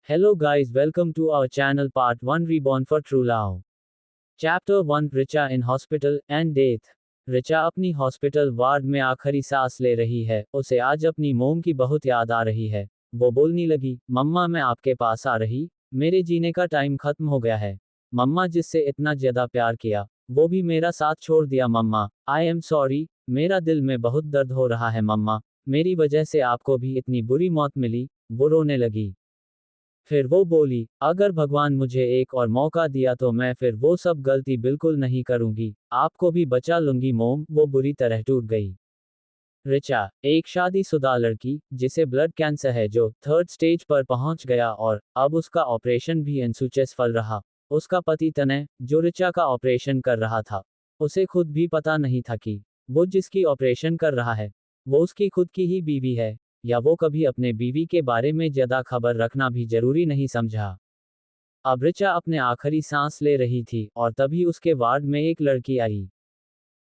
Hello guys, welcome to our channel part 1 Reborn for True Love. Chapter 1 Richa in Hospital and Death. Richa अपनी hospital ward में आखिरी सांस ले रही है, उसे आज अपनी मोम की बहुत याद आ रही है। वो बोलने लगी, मम्मा मैं आपके पास आ रही, मेरे जीने का टाइम खत्म हो गया है। मम्मा जिससे इतना ज्यादा प्यार किया, वो भी मेरा साथ छोड़ दिया मम्मा, आई एम सॉरी, मेरा दिल में बहुत दर्द हो रहा है मम्मा, मेरी वजह से आपको भी इतनी बुरी मौत मिली। वो रोने लगी। फिर वो बोली, अगर भगवान मुझे एक और मौका दिया तो मैं फिर वो सब गलती बिल्कुल नहीं करूंगी, आपको भी बचा लूंगी मोम। वो बुरी तरह टूट गई। रिचा, एक शादीशुदा लड़की, जिसे ब्लड कैंसर है, जो थर्ड स्टेज पर पहुंच गया और अब उसका ऑपरेशन भी अनसक्सेसफुल रहा। उसका पति तनय, जो रिचा का ऑपरेशन कर रहा था, उसे खुद भी पता नहीं था कि वो जिसकी ऑपरेशन कर रहा है, वो उसकी खुद की ही बीवी है, या वो कभी अपने बीवी के बारे में ज्यादा खबर रखना भी जरूरी नहीं समझा। अब रिचा अपने आखिरी सांस ले रही थी और तभी उसके वार्ड में एक लड़की आई।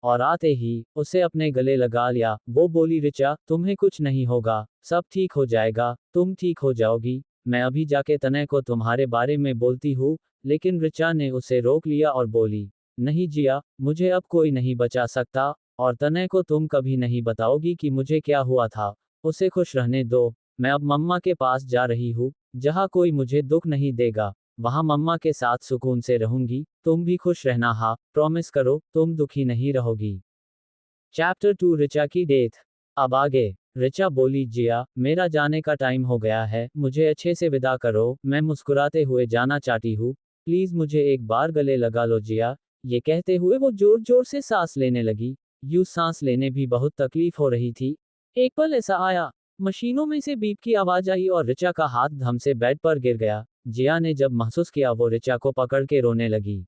और आते ही उसे अपने गले लगा लिया। वो बोली, रिचा तुम्हें कुछ नहीं होगा, सब ठीक हो जाएगा, तुम ठीक हो जाओगी, मैं अभी जाके तनय को तुम्हारे बारे में बोलती हूँ। लेकिन रिचा ने उसे रोक लिया और बोली, नहीं जिया, मुझे अब कोई नहीं बचा सकता, और तनय को तुम कभी नहीं बताओगी कि मुझे क्या हुआ था। उसे खुश रहने दो, मैं अब मम्मा के पास जा रही हूँ, जहाँ कोई मुझे दुख नहीं देगा, वहाँ मम्मा के साथ सुकून से रहूंगी, तुम भी खुश रहना, हाँ प्रॉमिस करो, तुम दुखी नहीं रहोगी। चैप्टर 2 रिचा की डेथ। अब आगे। रिचा बोली, जिया मेरा जाने का टाइम हो गया है, मुझे अच्छे से विदा करो, मैं मुस्कुराते हुए जाना चाहती हूँ, प्लीज मुझे एक बार गले लगा लो जिया। ये कहते हुए वो जोर जोर से सांस लेने लगी। यूं सांस लेने भी बहुत तकलीफ हो रही थी। एक पल ऐसा आया, मशीनों में से बीप की आवाज आई और रिचा का हाथ धम से बेड पर गिर गया। जिया ने जब महसूस किया, वो रिचा को पकड़ के रोने लगी।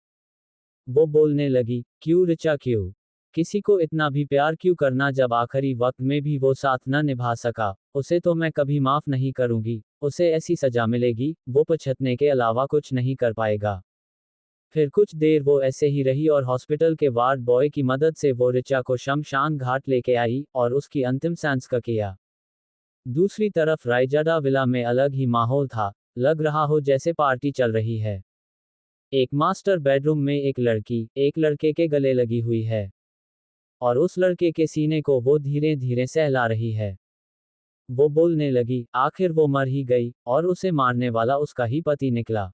वो बोलने लगी, क्यों रिचा क्यों? किसी को इतना भी प्यार क्यों करना जब आखिरी वक्त में भी वो साथ न निभा सका? उसे तो मैं कभी माफ नहीं करूंगी, उसे ऐसी सजा मिलेगी, वो पछतने के अलावा कुछ नहीं कर पाएगा। फिर कुछ देर वो ऐसे ही रही और हॉस्पिटल के वार्ड बॉय की मदद से वो रिचा को शमशान घाट लेके आई और उसकी अंतिम संस्कार किया। दूसरी तरफ रायजादा विला में अलग ही माहौल था, लग रहा हो जैसे पार्टी चल रही है। एक मास्टर बेडरूम में एक लड़की एक लड़के के गले लगी हुई है, और उस लड़के के सीने को वो धीरे धीरे सहला रही है। वो बोलने लगी, आखिर वो मर ही गई, और उसे मारने वाला उसका ही पति निकला।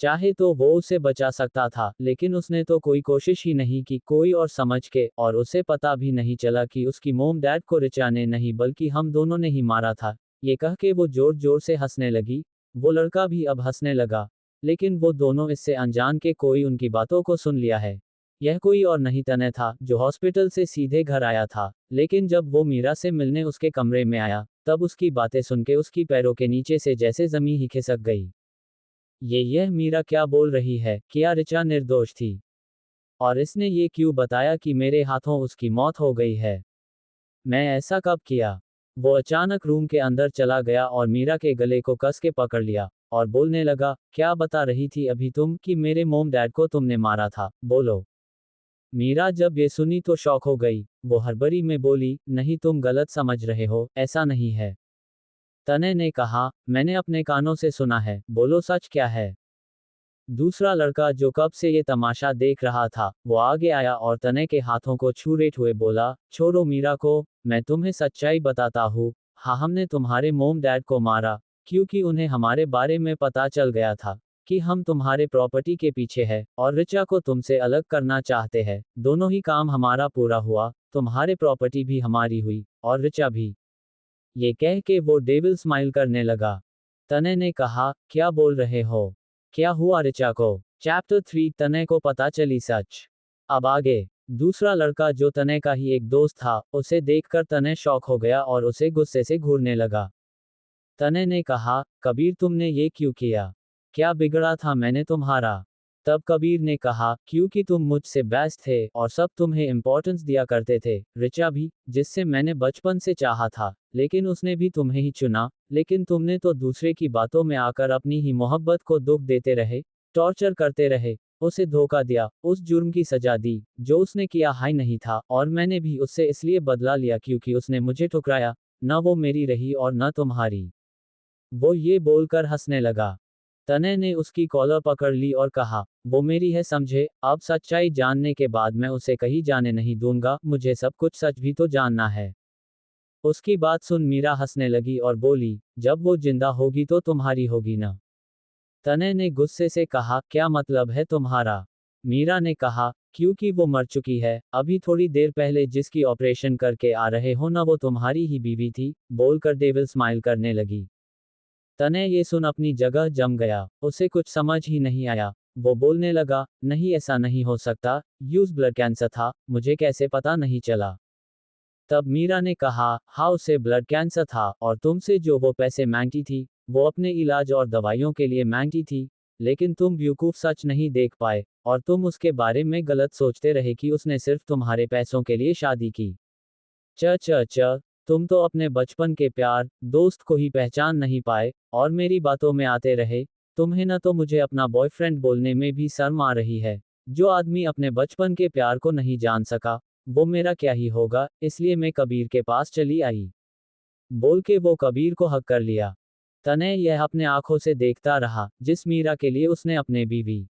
चाहे तो वो उसे बचा सकता था, लेकिन उसने तो कोई कोशिश ही नहीं की कोई और समझ के, और उसे पता भी नहीं चला कि उसकी मोम डैड को रिचा ने नहीं बल्कि हम दोनों ने ही मारा था। ये कह के वो जोर जोर से हंसने लगी। वो लड़का भी अब हंसने लगा, लेकिन वो दोनों इससे अनजान के कोई उनकी बातों को सुन लिया है। यह कोई और नहीं तनय था, जो हॉस्पिटल से सीधे घर आया था, लेकिन जब वो मीरा से मिलने उसके कमरे में आया, तब उसकी बातें सुन के उसकी पैरों के नीचे से जैसे जमीन ही खिसक गई। यह मीरा क्या बोल रही है? क्या रिचा निर्दोष थी? और इसने ये क्यों बताया कि मेरे हाथों उसकी मौत हो गई है? मैं ऐसा कब किया? वो अचानक रूम के अंदर चला गया और मीरा के गले को कस के पकड़ लिया, और बोलने लगा, क्या बता रही थी अभी तुम कि मेरे मोम डैड को तुमने मारा था, बोलो। मीरा जब ये सुनी तो शॉक हो गई। वो हड़बड़ी में बोली, नहीं तुम गलत समझ रहे हो, ऐसा नहीं है। तनय ने कहा, मैंने अपने कानों से सुना है, बोलो सच क्या है? दूसरा लड़का, जो कब से ये तमाशा देख रहा था, वो आगे आया और तनय के हाथों को छू हुए बोला, छोड़ो मीरा को, मैं तुम्हें सच्चाई बताता हूँ। हाँ, हमने तुम्हारे मोम डैड को मारा, क्योंकि उन्हें हमारे बारे में पता चल गया था कि हम तुम्हारे प्रॉपर्टी के पीछे हैं और रिचा को तुमसे अलग करना चाहते हैं। दोनों ही काम हमारा पूरा हुआ, तुम्हारे प्रॉपर्टी भी हमारी हुई, और रिचा भी। ये कह के वो डेविल स्माइल करने लगा। तनय ने कहा, क्या बोल रहे हो? क्या हुआ रिचा को? चैप्टर 3 तनय को पता चली सच। अब आगे। दूसरा लड़का, जो तनय का ही एक दोस्त था, उसे देखकर तनय शॉक हो गया और उसे गुस्से से घूरने लगा। तनय ने कहा, कबीर तुमने ये क्यों किया? क्या बिगड़ा था मैंने तुम्हारा? तब कबीर ने कहा, क्योंकि तुम मुझसे बेस्ट थे और सब तुम्हें इंपॉर्टेंस दिया करते थे। रिचा भी, जिससे मैंने बचपन से चाहा था, लेकिन उसने भी तुम्हें ही चुना, लेकिन तुमने तो दूसरे की बातों में आकर अपनी ही मोहब्बत को दुख देते रहे, टॉर्चर करते रहे, उसे धोखा दिया, उस जुर्म की सजा दी जो उसने किया ही नहीं था, और मैंने भी उससे इसलिए बदला लिया क्योंकि उसने मुझे ठुकराया, न वो मेरी रही और न तुम्हारी। वो ये बोलकर हंसने लगा। तनय ने उसकी कॉलर पकड़ ली और कहा, वो मेरी है समझे, अब सच्चाई जानने के बाद मैं उसे कहीं जाने नहीं दूंगा, मुझे सब कुछ सच भी तो जानना है। उसकी बात सुन मीरा हंसने लगी और बोली, जब वो जिंदा होगी तो तुम्हारी होगी ना। तनय ने गुस्से से कहा, क्या मतलब है तुम्हारा? मीरा ने कहा, क्योंकि वो मर चुकी है, अभी थोड़ी देर पहले जिसकी ऑपरेशन करके आ रहे हो ना वो तुम्हारी ही बीवी थी, बोलकर डेविल स्माइल करने लगी। तनय ये सुन अपनी जगह जम गया, उसे कुछ समझ ही नहीं आया। वो बोलने लगा, नहीं ऐसा नहीं हो सकता, यूज ब्लड कैंसर था, मुझे कैसे पता नहीं चला। तब मीरा ने कहा, हाँ उसे ब्लड कैंसर था और तुमसे जो वो पैसे मांगती थी, वो अपने इलाज और दवाइयों के लिए मांगती थी, लेकिन तुम बेवकूफ सच नहीं देख पाए, और तुम उसके बारे में गलत सोचते रहे कि उसने सिर्फ तुम्हारे पैसों के लिए शादी की। च च च तुम तो अपने बचपन के प्यार, दोस्त को ही पहचान नहीं पाए, और मेरी बातों में आते रहे। तुम्हें न तो मुझे अपना बॉयफ्रेंड बोलने में भी शर्म आ रही है। जो आदमी अपने बचपन के प्यार को नहीं जान सका, वो मेरा क्या ही होगा, इसलिए मैं कबीर के पास चली आई। बोल के वो कबीर को हक कर लिया। तनय यह अपने आंखों से देखता रहा, जिस मीरा के लिए उसने अपने बीवी,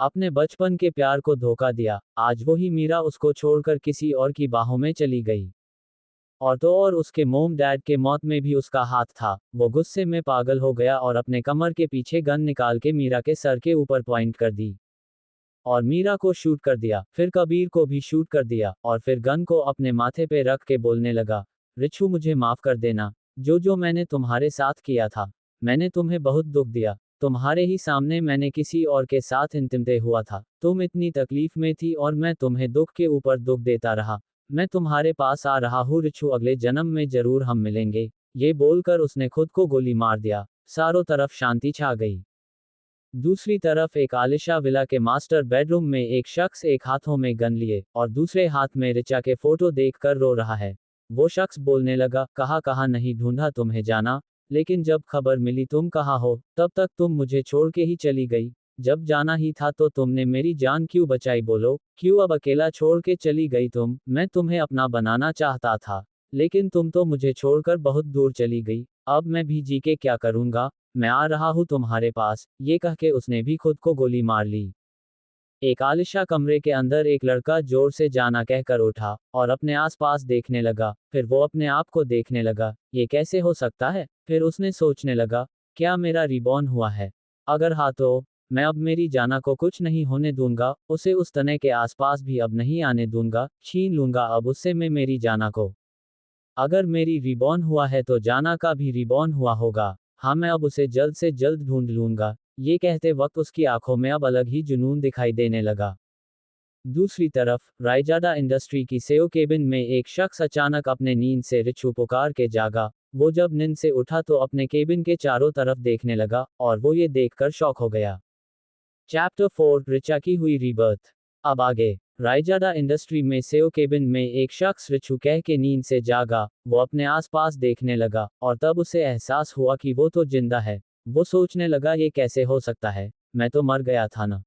अपने बचपन के प्यार को धोखा दिया, आज वही मीरा उसको छोड़कर किसी और की बाहों में चली गई। और तो और उसके मोम डैड के मौत में भी उसका हाथ था। वो गुस्से में पागल हो गया और अपने कमर के पीछे गन निकाल के मीरा के सर के ऊपर पॉइंट कर दी और मीरा को शूट कर दिया, फिर कबीर को भी शूट कर दिया और फिर गन को अपने माथे पे रख के बोलने लगा, रिछू मुझे माफ कर देना, जो मैंने तुम्हारे साथ किया था। मैंने तुम्हें बहुत दुख दिया। तुम्हारे ही सामने मैंने किसी और के साथ इंतिमते हुआ था। तुम इतनी तकलीफ में थी और मैं तुम्हें दुख के ऊपर दुख देता रहा। मैं तुम्हारे पास आ रहा हूँ रिछू, अगले जन्म में जरूर हम मिलेंगे। ये बोलकर उसने खुद को गोली मार दिया। चारों तरफ शांति छा गई। दूसरी तरफ एक आलिशा विला के मास्टर बेडरूम में एक शख्स एक हाथों में गन लिए और दूसरे हाथ में ऋचा के फोटो देखकर रो रहा है। वो शख्स बोलने लगा, कहाँ कहाँ नहीं ढूंढा तुम्हें जाना, लेकिन जब खबर मिली तुम कहाँ हो, तब तक तुम मुझे छोड़ के ही चली गई। जब जाना ही था तो तुमने मेरी जान क्यों बचाई, बोलो क्यों अब अकेला छोड़ के चली गई तुम? मैं तुम्हें अपना बनाना चाहता था, लेकिन तुम तो मुझे छोड़कर बहुत दूर चली गई। अब मैं भी जी के क्या करूंगा? मैं आ रहा हूँ तुम्हारे पास, ये कह के उसने भी खुद को गोली मार ली। एक आलिशा कमरे के अंदर एक लड़का जोर से जाना कहकर उठा और अपने आसपास देखने लगा, फिर वो अपने आप को देखने लगा, ये कैसे हो सकता है? फिर उसने सोचने लगा, क्या मेरा रिबॉर्न हुआ है? अगर हाँ तो मैं अब मेरी जाना को कुछ नहीं होने दूंगा, उसे उस तने के आसपास भी अब नहीं आने दूंगा, छीन लूंगा अब उससे मैं मेरी जाना को। अगर मेरी रिबॉर्न हुआ है तो जाना का भी रिबॉर्न हुआ होगा। हाँ मैं अब उसे जल्द से जल्द ढूंढ लूंगा। ये कहते वक्त उसकी आंखों में अब अलग ही जुनून दिखाई देने लगा। दूसरी तरफ रायजादा इंडस्ट्री की सेओ केबिन में एक शख्स अचानक अपने नींद से रिछू पुकार के जागा। वो जब नींद से उठा तो अपने केबिन के चारों तरफ देखने लगा और वो ये देखकर शॉक हो गया। चैप्टर 4 रिचा की हुई रीबर्थ। अब आगे। रायजादा इंडस्ट्री में सेओ केबिन में एक शख्स रिछू कह के नींद से जागा। वो अपने आसपास देखने लगा और तब उसे एहसास हुआ कि वो तो जिंदा है। वो सोचने लगा, ये कैसे हो सकता है, मैं तो मर गया था ना,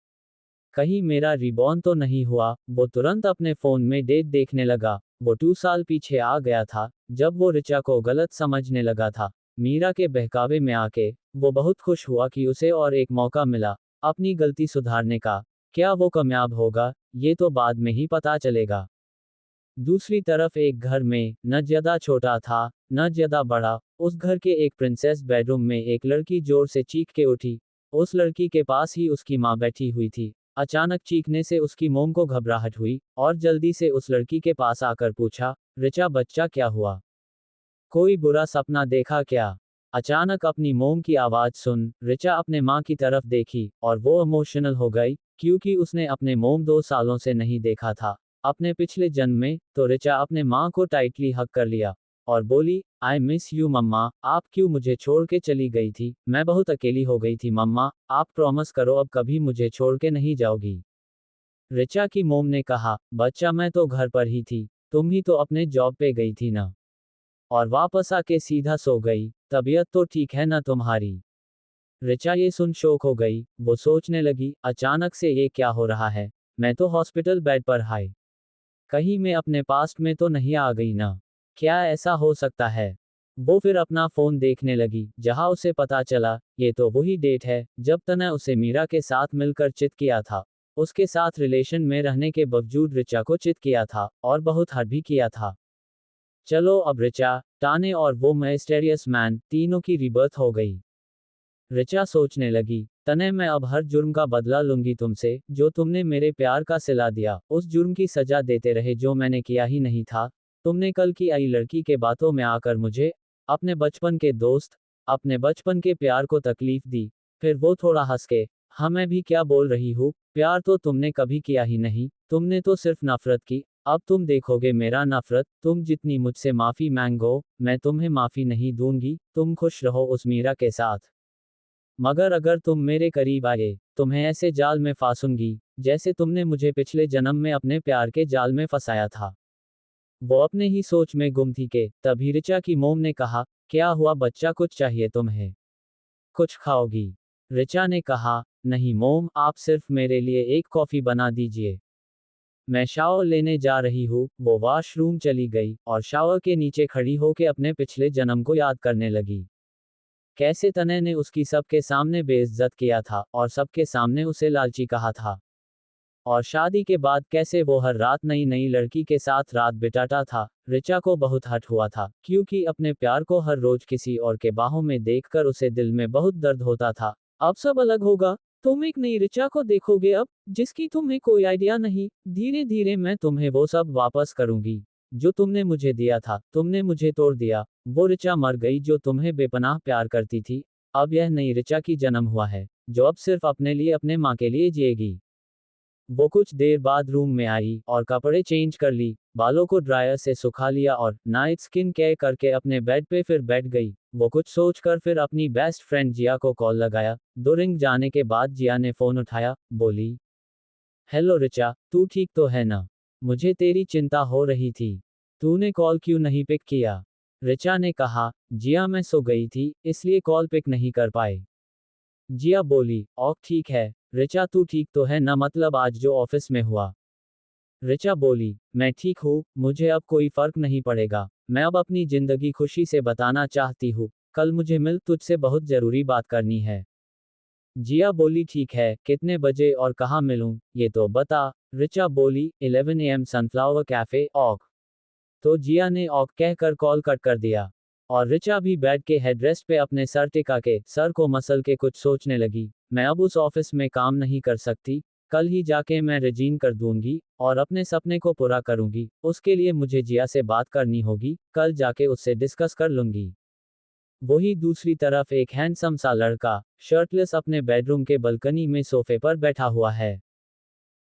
कहीं मेरा रिबॉर्न तो नहीं हुआ। वो तुरंत अपने फोन में डेट देखने लगा। वो 2 साल पीछे आ गया था, जब वो रिचा को गलत समझने लगा था। मीरा के बहकावे में आके वो बहुत खुश हुआ कि उसे और एक मौका मिला अपनी गलती सुधारने का। क्या वो कामयाब होगा, ये तो बाद में ही पता चलेगा। दूसरी तरफ एक घर में, न ज्यादा छोटा था न ज्यादा बड़ा, उस घर के एक प्रिंसेस बेडरूम में एक लड़की जोर से चीख के उठी। उस लड़की के पास ही उसकी माँ बैठी हुई थी। अचानक चीखने से उसकी मोम को घबराहट हुई और जल्दी से उस लड़की के पास आकर पूछा, रिचा बच्चा क्या हुआ? कोई बुरा सपना देखा क्या? अचानक अपनी मोम की आवाज सुन रिचा अपने माँ की तरफ देखी और वो इमोशनल हो गई, क्योंकि उसने अपने मोम 2 सालों से नहीं देखा था। अपने पिछले जन्म में तो रिचा अपने माँ को टाइटली हग कर लिया और बोली, आई मिस यू मम्मा, आप क्यों मुझे छोड़ के चली गई थी? मैं बहुत अकेली हो गई थी मम्मा, आप प्रॉमिस करो अब कभी मुझे छोड़ के नहीं जाओगी। रिचा की मोम ने कहा, बच्चा मैं तो घर पर ही थी, तुम ही तो अपने जॉब पे गई थी ना, और वापस आके सीधा सो गई। तबीयत तो ठीक है ना तुम्हारी? रिचा ये सुन शौक हो गई। वो सोचने लगी, अचानक से ये क्या हो रहा है? मैं तो हॉस्पिटल बेड पर हाई, कहीं मैं अपने पास्ट में तो नहीं आ गई ना? क्या ऐसा हो सकता है? वो फिर अपना फोन देखने लगी, जहां उसे पता चला ये तो वही डेट है जब तने उसे मीरा के साथ मिलकर चिट किया था। उसके साथ रिलेशन में रहने के बावजूद रिचा को चिट किया था और बहुत हद भी किया था। चलो अब रिचा, टाने और वो मिस्टेरियस मैन तीनों की रिबर्थ हो गई। रिचा सोचने लगी, तने मैं अब हर जुर्म का बदला लूंगी तुमसे, जो तुमने मेरे प्यार का सिला दिया, उस जुर्म की सजा देते रहे जो मैंने किया ही नहीं था। तुमने कल की आई लड़की के बातों में आकर मुझे, अपने बचपन के दोस्त, अपने बचपन के प्यार को तकलीफ दी। फिर वो थोड़ा हंस के, हाँ मैं भी क्या बोल रही हूँ, प्यार तो तुमने कभी किया ही नहीं, तुमने तो सिर्फ नफरत की। अब तुम देखोगे मेरा नफरत, तुम जितनी मुझसे माफी मांगो, मैं तुम्हें माफी नहीं दूंगी, तुम खुश रहो उस मीरा के साथ। मगर अगर तुम मेरे करीब आए, तुम्हें ऐसे जाल में फांसूंगी, जैसे तुमने मुझे पिछले जन्म में अपने प्यार के जाल में फंसाया था। वो अपने ही सोच में गुम थी कि तभी ऋचा की मोम ने कहा, क्या हुआ बच्चा, कुछ चाहिए तुम्हें? कुछ खाओगी? ऋचा ने कहा, नहीं मोम, आप सिर्फ मेरे लिए एक कॉफी बना दीजिए। मैं शावर लेने जा रही हूँ। वो वॉशरूम चली गई और शावर के नीचे खड़ी होकर अपने पिछले जन्म को याद करने लगी। कैसे तने ने उसकी सबके सामने बेइज्जत किया था और सबके सामने उसे लालची कहा था। और शादी के बाद कैसे वो हर रात नई नई लड़की के साथ रात बिताता था। ऋचा को बहुत हर्ट हुआ था, क्योंकि अपने प्यार को हर रोज किसी और के बाहों में देखकर उसे दिल में बहुत दर्द होता था। अब सब अलग होगा। तुम एक नई ऋचा को देखोगे अब, जिसकी तुम्हें कोई आइडिया नहीं। धीरे धीरे मैं तुम्हें वो सब वापस करूंगी जो तुमने मुझे दिया था। तुमने मुझे तोड़ दिया। वो ऋचा मर गई जो तुम्हें बेपनाह प्यार करती थी। अब यह नई ऋचा की जन्म हुआ है, जो अब सिर्फ अपने लिए, अपने माँ के लिए जिएगी। वो कुछ देर बाद रूम में आई और कपड़े चेंज कर ली, बालों को ड्रायर से सुखा लिया और नाइट स्किन केयर करके अपने बेड पे फिर बैठ गई। वो कुछ सोचकर फिर अपनी बेस्ट फ्रेंड जिया को कॉल लगाया। 2 रिंग जाने के बाद जिया ने फोन उठाया, बोली, हेलो रिचा, तू ठीक तो है ना? मुझे तेरी चिंता हो रही थी। तूने कॉल क्यों नहीं पिक किया? रिचा ने कहा, जिया मैं सो गई थी, इसलिए कॉल पिक नहीं कर पाए। जिया बोली, ओह ठीक है। रिचा तू ठीक तो है ना, मतलब आज जो ऑफिस में हुआ? रिचा बोली, मैं ठीक हूँ, मुझे अब कोई फर्क नहीं पड़ेगा। मैं अब अपनी जिंदगी खुशी से बताना चाहती हूँ। कल मुझे मिल, तुझसे बहुत जरूरी बात करनी है। जिया बोली, ठीक है, कितने बजे और कहाँ मिलूं, ये तो बता। रिचा बोली, 11 AM सनफ्लावर कैफे ऑक। तो जिया ने ऑक कहकर कॉल कट कर दिया। और रिचा भी बेड के हेडरेस्ट पे अपने सर टिका के, सर को मसल के कुछ सोचने लगी। मैं अब उस ऑफिस में काम नहीं कर सकती। कल ही जाके मैं रिजीन कर दूंगी और अपने सपने को पूरा करूंगी। उसके लिए मुझे जिया से बात करनी होगी, कल जाके उससे डिस्कस कर लूंगी। वही दूसरी तरफ एक हैंडसम सा लड़का, शर्टलेस अपने बेडरूम के बालकनी में सोफे पर बैठा हुआ है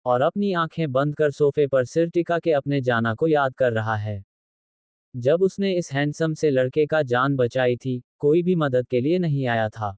और अपनी आंखें बंद कर सोफे पर सिर टिका के अपने जाना को याद कर रहा है। जब उसने इस हैंडसम से लड़के का जान बचाई थी, कोई भी मदद के लिए नहीं आया था।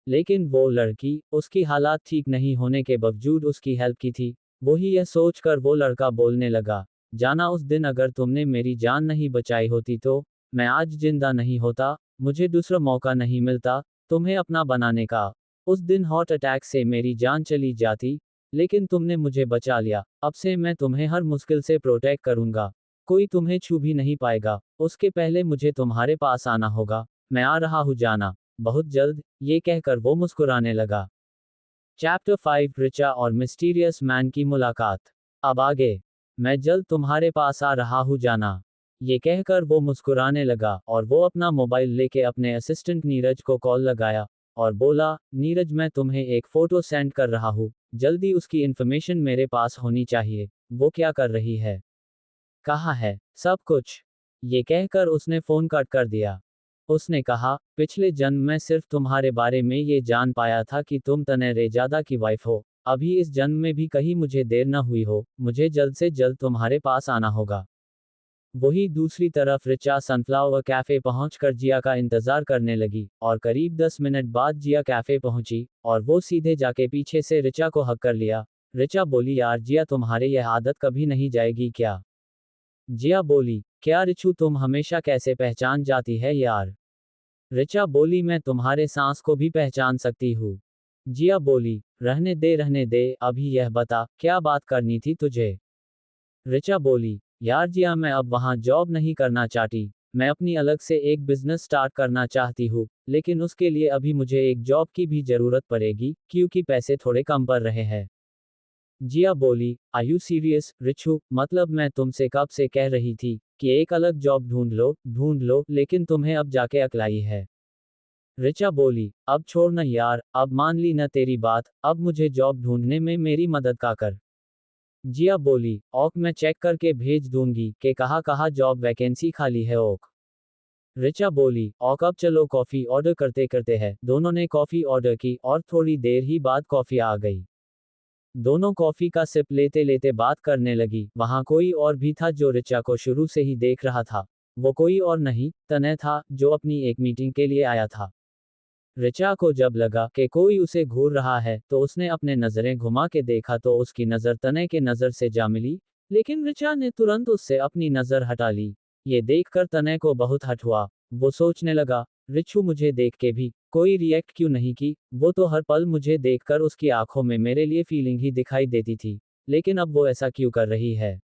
लेकिन वो लड़की, उसकी हालात ठीक नहीं होने के बावजूद उसकी हेल्प की थी। वही यह सोचकर वो लड़का बोलने लगा, जाना उस दिन अगर तुमने मेरी जान नहीं बचाई होती तो मैं आज जिंदा नहीं होता। मुझे दूसरा मौका नहीं मिलता तुम्हें अपना बनाने का। उस दिन हार्ट अटैक से मेरी जान चली जाती, लेकिन तुमने मुझे बचा लिया। अब से मैं तुम्हें हर मुश्किल से प्रोटेक्ट करूंगा। कोई तुम्हें छू भी नहीं पाएगा। उसके पहले मुझे तुम्हारे पास आना होगा। मैं आ रहा हूँ, जाना बहुत जल्द। ये कहकर वो मुस्कुराने लगा। चैप्टर 5, रिचा और मिस्टीरियस मैन की मुलाकात। अब आगे, मैं जल्द तुम्हारे पास आ रहा हूँ, जाना। ये कहकर वो मुस्कुराने लगा और वो अपना मोबाइल लेके अपने असिस्टेंट नीरज को कॉल लगाया और बोला, नीरज मैं तुम्हें एक फोटो सेंड कर रहा हूँ, जल्दी उसकी इन्फॉर्मेशन मेरे पास होनी चाहिए। वो क्या कर रही है, कहाँ है, सब कुछ। ये कहकर उसने फोन कट कर दिया। उसने कहा, पिछले जन्म में सिर्फ तुम्हारे बारे में ये जान पाया था कि तुम तने रेजादा की वाइफ हो। अभी इस जन्म में भी कहीं मुझे देर न हुई हो, मुझे जल्द से जल्द तुम्हारे पास आना होगा। वही दूसरी तरफ रिचा सनफ्लावर कैफे पहुंचकर जिया का इंतजार करने लगी और करीब 10 मिनट बाद जिया कैफे पहुंची और वो सीधे जाके पीछे से रिचा को हक कर लिया। रिचा बोली, यार जिया, तुम्हारे यह आदत कभी नहीं जाएगी क्या? जिया बोली, क्या रिचू, तुम हमेशा कैसे पहचान जाती है यार? रिचा बोली, मैं तुम्हारे सांस को भी पहचान सकती हूँ। जिया बोली, रहने दे, अभी यह बता, क्या बात करनी थी तुझे? रिचा बोली, यार जिया, मैं अब वहाँ जॉब नहीं करना चाहती। मैं अपनी अलग से एक बिजनेस स्टार्ट करना चाहती हूँ, लेकिन उसके लिए अभी मुझे एक जॉब की भी जरूरत पड़ेगी, क्योंकि पैसे थोड़े कम पड़ रहे हैं। जिया बोली, आर यू सीरियस रिचू, मतलब मैं तुमसे कब से कह रही थी कि एक अलग जॉब ढूंढ लो, लेकिन तुम्हें अब जाके अकलाई है। रिचा बोली, अब छोड़ न यार, अब मान ली न तेरी बात, अब मुझे जॉब ढूंढने में मेरी मदद का कर। जिया बोली, ओक मैं चेक करके भेज दूंगी कि कहाँ जॉब वैकेंसी खाली है ओक। रिचा बोली, ओक अब चलो कॉफी ऑर्डर करते करते हैं। दोनों ने कॉफी ऑर्डर की और थोड़ी देर ही बाद कॉफी आ गई। दोनों कॉफी का सिप लेते लेते बात करने लगी। वहां कोई और भी था जो रिचा को शुरू से ही देख रहा था। वो कोई और नहीं, तनय था, जो अपनी एक मीटिंग के लिए आया था। रिचा को जब लगा कि कोई उसे घूर रहा है, तो उसने अपने नजरें घुमा के देखा तो उसकी नजर तनय के नजर से जा मिली, लेकिन रिचा ने तुरंत उससे अपनी नजर हटा ली। ये देखकर तनय को बहुत हट हुआ। वो सोचने लगा, रिचू मुझे देख के भी कोई रिएक्ट क्यों नहीं की, वो तो हर पल मुझे देखकर उसकी आंखों में मेरे लिए फीलिंग ही दिखाई देती थी, लेकिन अब वो ऐसा क्यों कर रही है।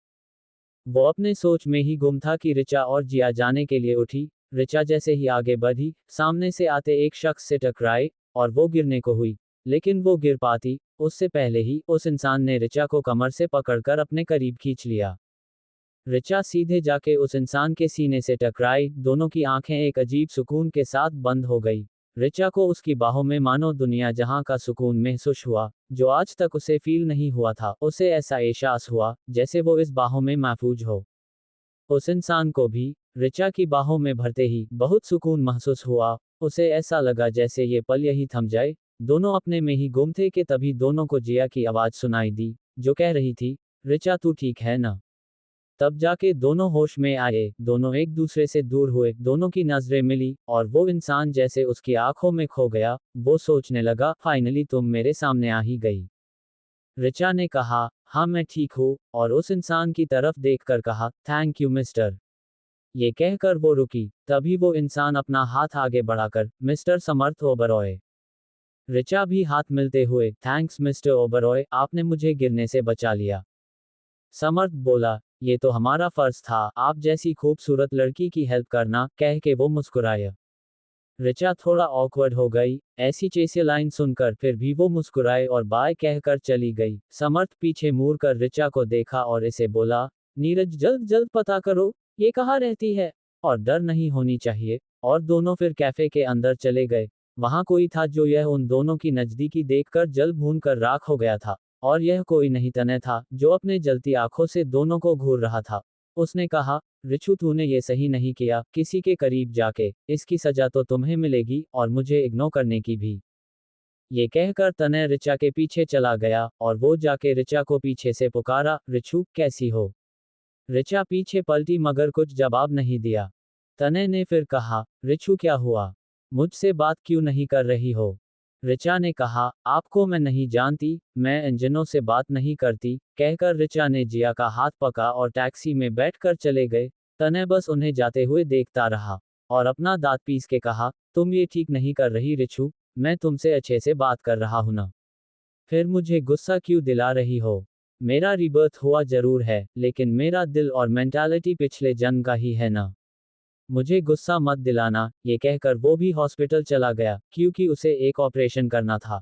वो अपने सोच में ही गुम था कि रिचा और जिया जाने के लिए उठी। रिचा जैसे ही आगे बढ़ी, सामने से आते एक शख्स से टकराई, और वो गिरने को हुई, लेकिन वो गिर पाती उससे पहले ही उस इंसान ने रिचा को कमर से पकड़कर अपने करीब खींच लिया। रिचा सीधे जाके उस इंसान के सीने से टकराई, दोनों की आंखें एक अजीब सुकून के साथ बंद हो गई। रिचा को उसकी बाहों में मानो दुनिया जहां का सुकून महसूस हुआ, जो आज तक उसे फील नहीं हुआ था। उसे ऐसा एहसास हुआ जैसे वो इस बाहों में महफूज हो। उस इंसान को भी रिचा की बाहों में भरते ही बहुत सुकून महसूस हुआ। उसे ऐसा लगा जैसे ये पल यही थम जाए। दोनों अपने में ही गुम थे कि तभी दोनों को जिया की आवाज सुनाई दी, जो कह रही थी, रिचा तू ठीक है ना। तब जाके दोनों होश में आए। दोनों एक दूसरे से दूर हुए, दोनों की नजरें मिली, और वो इंसान जैसे उसकी आंखों में खो गया। वो सोचने लगा, फाइनली तुम मेरे सामने आ ही गई। रिचा ने कहा, हाँ मैं ठीक हूँ, और उस इंसान की तरफ देखकर कहा, थैंक यू मिस्टर। ये कहकर वो रुकी, तभी वो इंसान अपना हाथ आगे बढ़ाकर, मिस्टर समर्थ ओबरॉय। रिचा भी हाथ मिलते हुए, थैंक्स मिस्टर ओबरॉय, आपने मुझे गिरने से बचा लिया। समर्थ बोला, ये तो हमारा फर्ज था, आप जैसी खूबसूरत लड़की की हेल्प करना, कह के वो मुस्कुराया। रिचा थोड़ा ऑकवर्ड हो गई, ऐसी चेसी लाइन सुनकर, फिर भी वो मुस्कुराए और बाय कहकर चली गई। समर्थ पीछे मुड़ कर रिचा को देखा और इसे बोला, नीरज जल्द जल्द पता करो, ये कहाँ रहती है, और डर नहीं होनी चाहिए। और दोनों फिर कैफे के अंदर चले गए। वहां कोई था जो यह उन दोनों की नजदीकी देखकर जल भून कर राख हो गया था, और यह कोई नहीं तनय था, जो अपने जलती आंखों से दोनों को घूर रहा था। उसने कहा, रिचू तूने ये सही नहीं किया, किसी के करीब जाके, इसकी सजा तो तुम्हें मिलेगी, और मुझे इग्नोर करने की भी। ये कहकर तनय रिचा के पीछे चला गया, और वो जाके रिचा को पीछे से पुकारा, रिचू कैसी हो। रिचा पीछे पलटी मगर कुछ जवाब नहीं दिया। तनय ने फिर कहा, रिचू क्या हुआ, मुझसे बात क्यों नहीं कर रही हो। रिचा ने कहा, आपको मैं नहीं जानती, मैं इंजनों से बात नहीं करती। कहकर रिचा ने जिया का हाथ पका और टैक्सी में बैठकर चले गए। तनय बस उन्हें जाते हुए देखता रहा, और अपना दांत पीस के कहा, तुम ये ठीक नहीं कर रही रिचू, मैं तुमसे अच्छे से बात कर रहा हूं ना, फिर मुझे गुस्सा क्यों दिला रही हो। मेरा रिबर्थ हुआ जरूर है, लेकिन मेरा दिल और मेंटालिटी पिछले जन्म का ही है ना। मुझे गुस्सा मत दिलाना। ये कहकर वो भी हॉस्पिटल चला गया, क्योंकि उसे एक ऑपरेशन करना था।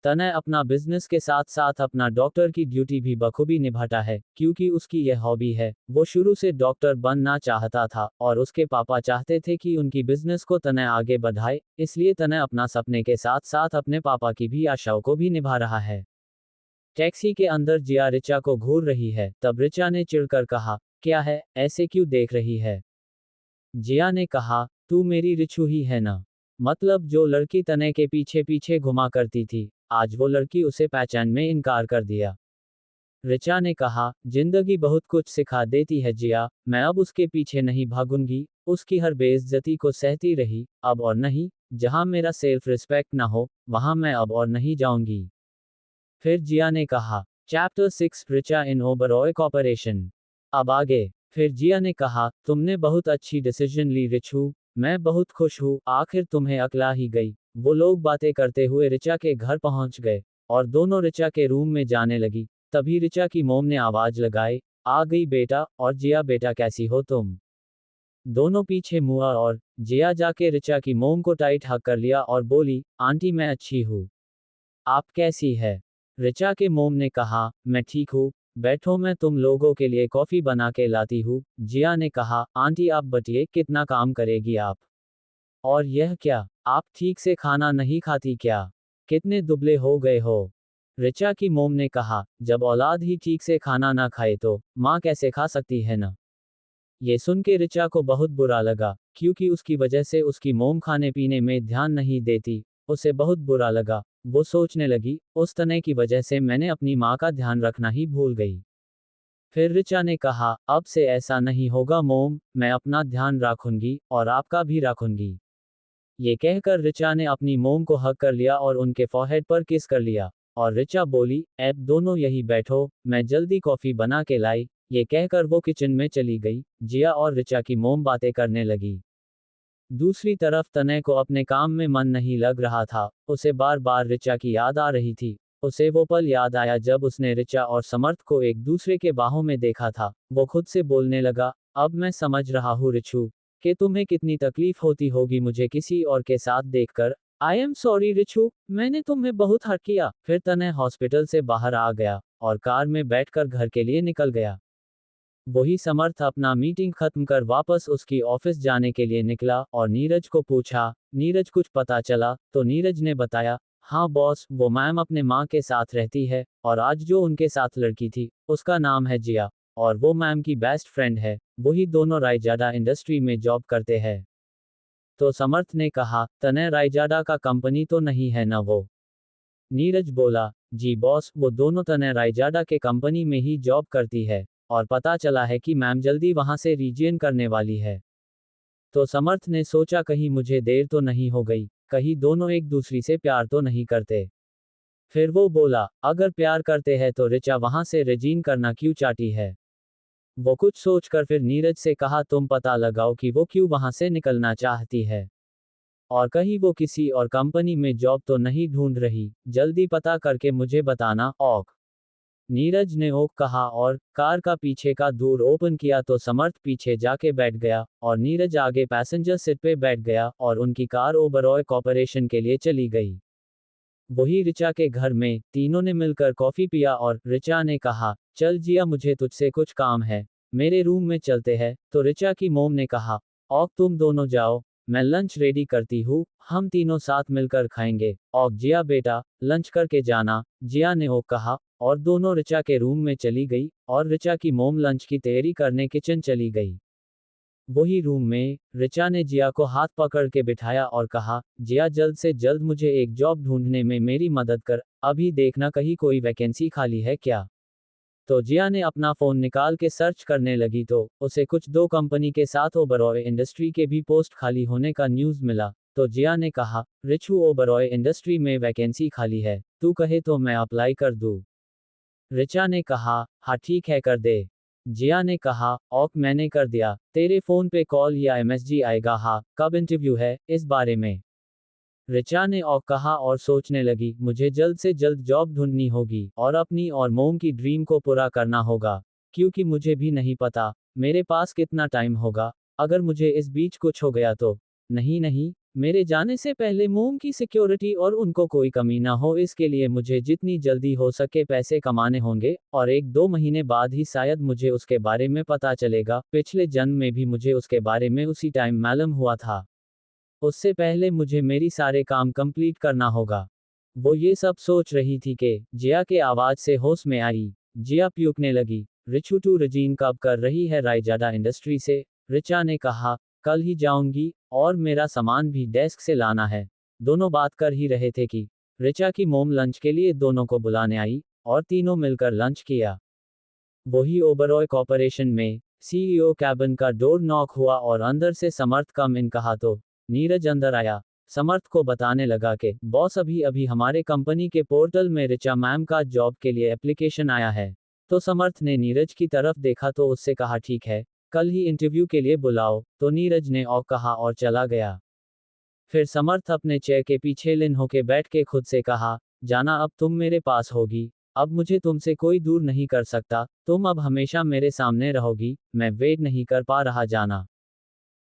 तनय अपना बिजनेस के साथ साथ अपना डॉक्टर की ड्यूटी भी बखूबी निभाता है, क्योंकि उसकी यह हॉबी है। वो शुरू से डॉक्टर बनना चाहता था, और उसके पापा चाहते थे कि उनकी बिजनेस को तनय आगे बढ़ाए, इसलिए तनय अपना सपने के साथ साथ अपने पापा की भी आशाओं को भी निभा रहा है। टैक्सी के अंदर जिया रिचा को घूर रही है, तब रिचा ने चिढ़कर कहा, क्या है, ऐसे क्यों देख रही है। जिया ने कहा, तू मेरी रिचू ही है ना। मतलब जो लड़की तनय के पीछे पीछे घुमा करती थी, आज वो लड़की उसे पहचान में इनकार कर दिया। रिचा ने कहा, जिंदगी बहुत कुछ सिखा देती है जिया, मैं अब उसके पीछे नहीं भागूंगी। उसकी हर बेइज्जती को सहती रही, अब और नहीं। जहां मेरा सेल्फ रिस्पेक्ट ना हो, वहां मैं अब और नहीं जाऊंगी। फिर जिया ने कहा, चैप्टर 6 रिचा इन ओबरॉय कॉर्पोरेशन। अब आगे। फिर जिया ने कहा, तुमने बहुत अच्छी डिसीजन ली रिचू, मैं बहुत खुश हूँ, आखिर तुम्हें अकला ही गई। वो लोग बातें करते हुए रिचा के घर पहुंच गए, और दोनों रिचा के रूम में जाने लगी। तभी रिचा की मोम ने आवाज लगाई, आ गई बेटा, और जिया बेटा कैसी हो तुम। दोनों पीछे मुआ और जिया जाके ऋचा की मोम को टाइट हग कर लिया और बोली, आंटी मैं अच्छी हूँ। आप कैसी है? ऋचा के मोम ने कहा, मैं ठीक हूँ, बैठो मैं तुम लोगों के लिए कॉफी बना के लाती हूँ। जिया ने कहा, आंटी आप बतिए कितना काम करेगी आप? और यह क्या, आप ठीक से खाना नहीं खाती क्या? कितने दुबले हो गए हो? ऋचा की मोम ने कहा, जब औलाद ही ठीक से खाना ना खाए तो माँ कैसे खा सकती है ना? ये सुन के ऋचा को बहुत बुरा लगा, क्योंकि उसकी वजह से उसकी मोम खाने पीने में ध्यान नहीं देती। उसे बहुत बुरा लगा। वो सोचने लगी, उस तने की वजह से मैंने अपनी माँ का ध्यान रखना ही भूल गई। फिर ऋचा ने कहा, अब से ऐसा नहीं होगा मोम, मैं अपना ध्यान रखूंगी और आपका भी रखूंगी। ये कहकर ऋचा ने अपनी मोम को हग कर लिया और उनके फॉरहेड पर किस कर लिया। और ऋचा बोली, अब दोनों यही बैठो, मैं जल्दी कॉफी बना के लाई। ये कहकर वो किचन में चली गई। जिया और ऋचा की मोम बातें करने लगी। दूसरी तरफ तनय को अपने काम में मन नहीं लग रहा था। उसे बार बार ऋचा की याद आ रही थी। उसे वो पल याद आया जब उसने ऋचा और समर्थ को एक दूसरे के बाहों में देखा था। वो खुद से बोलने लगा, अब मैं समझ रहा हूँ ऋचु, कि तुम्हें कितनी तकलीफ होती होगी मुझे किसी और के साथ देखकर। आई एम सॉरी ऋचु, मैंने तुम्हें बहुत हर्ट किया। फिर तनय हॉस्पिटल से बाहर आ गया और कार में बैठकर घर के लिए निकल गया। वही समर्थ अपना मीटिंग खत्म कर वापस उसकी ऑफिस जाने के लिए निकला और नीरज को पूछा, नीरज कुछ पता चला? तो नीरज ने बताया, हाँ बॉस, वो मैम अपने माँ के साथ रहती है और आज जो उनके साथ लड़की थी उसका नाम है जिया और वो मैम की बेस्ट फ्रेंड है। वही दोनों रायजादा इंडस्ट्री में जॉब करते हैं। तो समर्थ ने कहा, तने रायजादा का कंपनी तो नहीं है ना वो? नीरज बोला, जी बॉस, वो दोनों तने रायजादा के कंपनी में ही जॉब करती है और पता चला है कि मैम जल्दी वहां से रिजियन करने वाली है। तो समर्थ ने सोचा कहीं मुझे देर तो नहीं हो गई, कहीं दोनों एक दूसरी से प्यार तो नहीं करते। फिर वो बोला, अगर प्यार करते हैं तो ऋचा वहां से रिजीन करना क्यों चाहती है? वो कुछ सोचकर फिर नीरज से कहा, तुम पता लगाओ कि वो क्यों वहां से निकलना चाहती है और कहीं वो किसी और कंपनी में जॉब तो नहीं ढूंढ रही। जल्दी पता करके मुझे बताना। औक नीरज ने ओक कहा और कार का पीछे का दूर ओपन किया तो समर्थ पीछे जाके बैठ गया और नीरज आगे पैसेंजर सीट पे बैठ गया और उनकी कार ओबरॉय कॉर्पोरेशन के लिए चली गई। वही ऋचा के घर में तीनों ने मिलकर कॉफी पिया और ऋचा ने कहा, चल जिया मुझे तुझसे कुछ काम है, मेरे रूम में चलते हैं। तो ऋचा की मोम ने कहा, औक तुम दोनों जाओ, मैं लंच रेडी करती हूँ, हम तीनों साथ मिलकर खाएंगे। औक जिया बेटा, लंच करके जाना, जिया ने ओक कहा और दोनों ऋचा के रूम में चली गई और ऋचा की मोम लंच की तैयारी करने किचन चली गई। वही रूम में ऋचा ने जिया को हाथ पकड़ के बिठाया और कहा, जिया जल्द से जल्द मुझे एक जॉब ढूंढने में मेरी मदद कर, अभी देखना कहीं कोई वैकेंसी खाली है क्या। तो जिया ने अपना फोन निकाल के सर्च करने लगी तो उसे कुछ दो कंपनी के साथ ओबरॉय इंडस्ट्री के भी पोस्ट खाली होने का न्यूज़ मिला। तो जिया ने कहा, रिचू ओबरॉय इंडस्ट्री में वैकेंसी खाली है, तू कहे तो मैं अप्लाई कर दूँ? ऋचा ने कहा, हाँ ठीक है कर दे। जिया ने कहा, ऑक मैंने कर दिया, तेरे फोन पे कॉल या एमएसजी आएगा? हाँ, कब इंटरव्यू है इस बारे में? ऋचा ने ऑक कहा और सोचने लगी, मुझे जल्द से जल्द जॉब ढूंढनी होगी और अपनी और मोम की ड्रीम को पूरा करना होगा, क्योंकि मुझे भी नहीं पता मेरे पास कितना टाइम होगा। अगर मुझे इस बीच कुछ हो गया तो नहीं नहीं, मेरे जाने से पहले मोम की सिक्योरिटी और उनको कोई कमी ना हो, इसके लिए मुझे जितनी जल्दी हो सके पैसे कमाने होंगे और 1-2 महीने बाद ही शायद मुझे उसके बारे में पता चलेगा। पिछले जन्म में भी मुझे उसके बारे में उसी टाइम मालूम हुआ था। उससे पहले मुझे मेरी सारे काम कंप्लीट करना होगा। वो ये सब सोच रही थी कि जिया के आवाज से होश में आई। जिया प्यूकने लगी। रिचू टू रजीन कब कर रही है रायजादा इंडस्ट्री से? ऋचा ने कहा, कल ही जाऊंगी और मेरा सामान भी डेस्क से लाना है। दोनों बात कर ही रहे थे कि ऋचा की मोम लंच के लिए दोनों को बुलाने आई और तीनों मिलकर लंच किया। वही ओबरॉय कॉर्पोरेशन में सीईओ कैबिन का डोर नॉक हुआ और अंदर से समर्थ कम इन कहा तो नीरज अंदर आया। समर्थ को बताने लगा कि बॉस अभी अभी हमारे कंपनी के पोर्टल में ऋचा मैम का जॉब के लिए एप्लीकेशन आया है। तो समर्थ ने नीरज की तरफ देखा तो उससे कहा, ठीक है, कल ही इंटरव्यू के लिए बुलाओ। तो नीरज ने और कहा और चला गया। फिर समर्थ अपने चेयर के पीछे लिन होके बैठ के खुद से कहा, जाना अब तुम मेरे पास होगी, अब मुझे तुमसे कोई दूर नहीं कर सकता, तुम अब हमेशा मेरे सामने रहोगी, मैं वेट नहीं कर पा रहा जाना।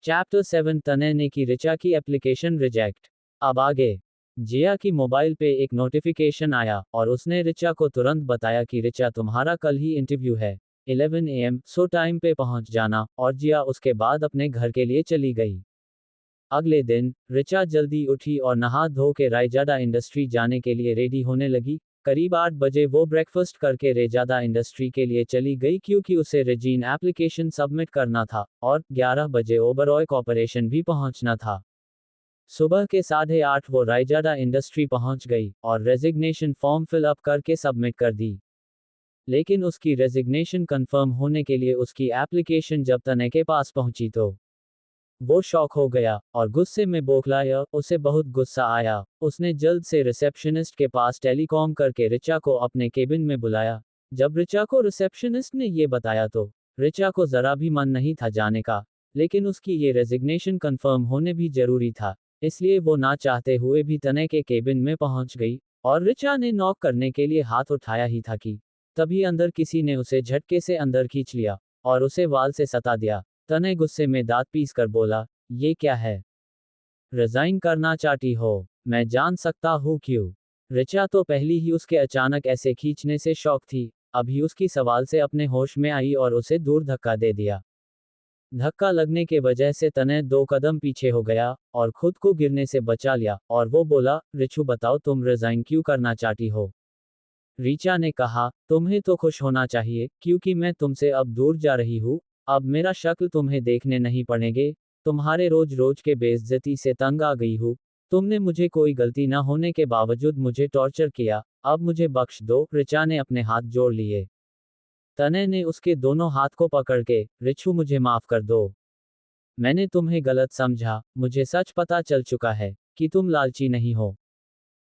चैप्टर 7 तनय ने की रिचा की एप्लीकेशन रिजेक्ट। अब आगे। जिया की मोबाइल पे एक नोटिफिकेशन आया और उसने रिचा को तुरंत बताया कि रिचा तुम्हारा कल ही इंटरव्यू है, 11 AM, सो टाइम पे पहुंच जाना, और जिया उसके बाद अपने घर के लिए चली गई। अगले दिन रिचा जल्दी उठी और नहा धो के रायजादा इंडस्ट्री जाने के लिए रेडी होने लगी। करीब 8 बजे वो ब्रेकफास्ट करके रेजादा इंडस्ट्री के लिए चली गई क्योंकि उसे रेजीन एप्लीकेशन सबमिट करना था, और 11 बजे ओबरॉय कॉर्पोरेशन भी पहुंचना था। सुबह के 8:30 वो रायजादा इंडस्ट्री पहुंच गई और रेजिग्नेशन फॉर्म फिल अप करके सबमिट कर दी। लेकिन उसकी रेजिग्नेशन कंफर्म होने के लिए उसकी एप्लीकेशन जब तनय के पास पहुंची तो वो शॉक हो गया और गुस्से में बौखलाया। उसे बहुत गुस्सा आया। उसने जल्द से रिसेप्शनिस्ट के पास टेलीकॉम करके रिचा को अपने केबिन में बुलाया। जब रिचा को रिसेप्शनिस्ट ने ये बताया तो रिचा को जरा भी मन नहीं था जाने का, लेकिन उसकी ये रेजिग्नेशन कंफर्म होने भी जरूरी था, इसलिए वो ना चाहते हुए भी तनय के केबिन में पहुंच गई। और रिचा ने नॉक करने के लिए हाथ उठाया ही था कि तभी अंदर किसी ने उसे झटके से अंदर खींच लिया और उसे वाल से सता दिया। तनय गुस्से में दांत पीस कर बोला, ये क्या है? रिजाइन करना चाहती हो? मैं जान सकता हूँ क्यों? रिचा तो पहली ही उसके अचानक ऐसे खींचने से शौक थी, अभी उसकी सवाल से अपने होश में आई और उसे दूर धक्का दे दिया। धक्का लगने के वजह से तनय 2 कदम पीछे हो गया और खुद को गिरने से बचा लिया, और वो बोला, रिचू बताओ तुम रिजाइन क्यों करना चाहती हो? रिचा ने कहा, तुम्हें तो खुश होना चाहिए क्योंकि मैं तुमसे अब दूर जा रही हूँ। अब मेरा शक्ल तुम्हें देखने नहीं पड़ेंगे। तुम्हारे रोज रोज के बेइज्जती से तंग आ गई हूँ। तुमने मुझे कोई गलती न होने के बावजूद मुझे टॉर्चर किया, अब मुझे बख्श दो। रिचा ने अपने हाथ जोड़ लिए। तनय ने उसके दोनों हाथ को पकड़ के, रिचू मुझे माफ कर दो। मैंने तुम्हें गलत समझा। मुझे सच पता चल चुका है कि तुम लालची नहीं हो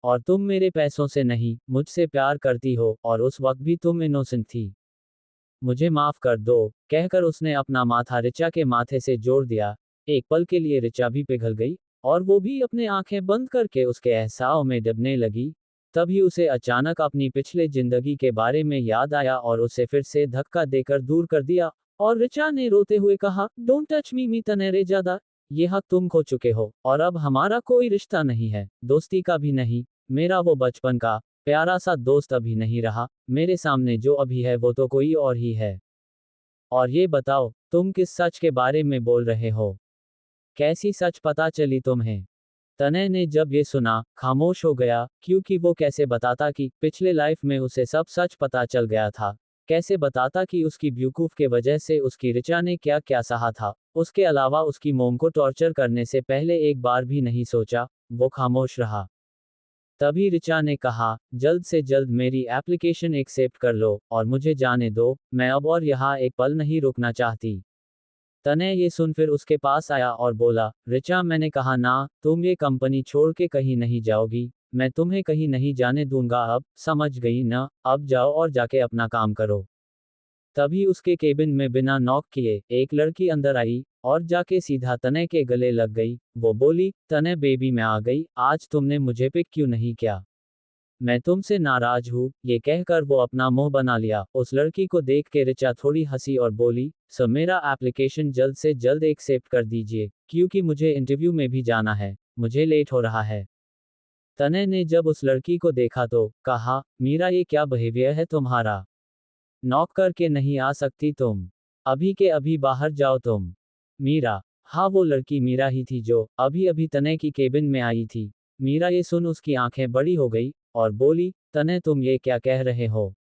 और तुम मेरे पैसों से नहीं, मुझसे प्यार करती हो, और उस वक्त भी तुम इनोसेंट थी। मुझे माफ कर दो, कहकर उसने अपना माथा रिचा के माथे से जोड़ दिया। एक पल के लिए रिचा भी पिघल गई और वो भी अपने आंखें बंद करके उसके एहसास में डूबने लगी। तभी उसे अचानक अपनी पिछले जिंदगी के बारे में याद आया और उसे फिर से धक्का देकर दूर कर दिया। और रिचा ने रोते हुए कहा, डोंट टच मी तने रेजादा। ये हक तुम खो चुके हो और अब हमारा कोई रिश्ता नहीं है, दोस्ती का भी नहीं। मेरा वो बचपन का प्यारा सा दोस्त अभी नहीं रहा। मेरे सामने जो अभी है वो तो कोई और ही है। और ये बताओ, तुम किस सच के बारे में बोल रहे हो? कैसी सच पता चली तुम्हें? तनय ने जब ये सुना, खामोश हो गया, क्योंकि वो कैसे बताता कि पिछले लाइफ में उसे सब सच पता चल गया था। कैसे बताता कि उसकी बेवकूफ के वजह से उसकी रिचा ने क्या क्या सहा था। उसके अलावा उसकी मोम को टॉर्चर करने से पहले एक बार भी नहीं सोचा। वो खामोश रहा। तभी रिचा ने कहा, जल्द से जल्द मेरी एप्लीकेशन एक्सेप्ट कर लो और मुझे जाने दो। मैं अब और यहाँ एक पल नहीं रुकना चाहती। तनय ये सुन फिर उसके पास आया और बोला, रिचा मैंने कहा ना, तुम ये कंपनी छोड़ के कहीं नहीं जाओगी। मैं तुम्हें कहीं नहीं जाने दूंगा। अब समझ गई ना? अब जाओ और जाके अपना काम करो। तभी उसके केबिन में बिना नॉक किए एक लड़की अंदर आई और जाके सीधा तनय के गले लग गई। वो बोली, तनय बेबी मैं आ गई। आज तुमने मुझे पिक क्यों नहीं किया? मैं तुमसे नाराज हूँ। ये कहकर वो अपना मुंह बना लिया। उस लड़की को देख के रिचा थोड़ी हंसी और बोली, सर मेरा एप्लीकेशन जल्द से जल्द एक्सेप्ट कर दीजिए क्योंकि मुझे इंटरव्यू में भी जाना है, मुझे लेट हो रहा है। तनय ने जब उस लड़की को देखा तो कहा, मीरा ये क्या बिहेवियर है तुम्हारा? नॉक करके नहीं आ सकती तुम? अभी के अभी बाहर जाओ तुम। मीरा, हाँ वो लड़की मीरा ही थी जो अभी अभी तनय की केबिन में आई थी। मीरा ये सुन उसकी आंखें बड़ी हो गई और बोली, तनय तुम ये क्या कह रहे हो?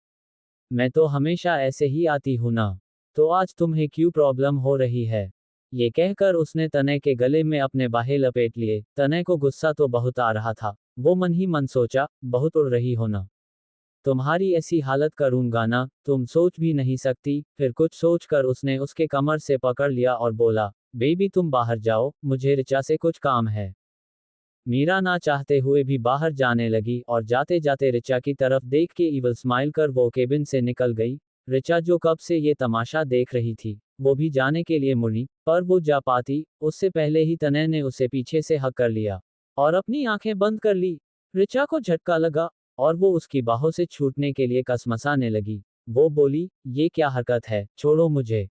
मैं तो हमेशा ऐसे ही आती हूं ना, तो आज तुम्हें क्यों प्रॉब्लम हो रही है? ये कहकर उसने तनय के गले में अपने बाहें लपेट लिए। तनय को गुस्सा तो बहुत आ रहा था। वो मन ही मन सोचा, बहुत उड़ रही हो ना, तुम्हारी ऐसी हालत करूंगा ना, तुम सोच भी नहीं सकती। फिर कुछ सोचकर उसने उसके कमर से पकड़ लिया और बोला, बेबी तुम बाहर जाओ, मुझे रिचा से कुछ काम है। मीरा ना चाहते हुए भी बाहर जाने लगी और जाते जाते रिचा की तरफ देख के इवल स्माइल कर वो केबिन से निकल गई। रिचा जो कब से ये तमाशा देख रही थी, वो भी जाने के लिए मुड़ी, पर वो जा पाती उससे पहले ही तनय ने उसे पीछे से हक कर लिया और अपनी आंखें बंद कर ली। रिचा को झटका लगा और वो उसकी बाहों से छूटने के लिए कसमसाने लगी। वो बोली, ये क्या हरकत है, छोड़ो मुझे।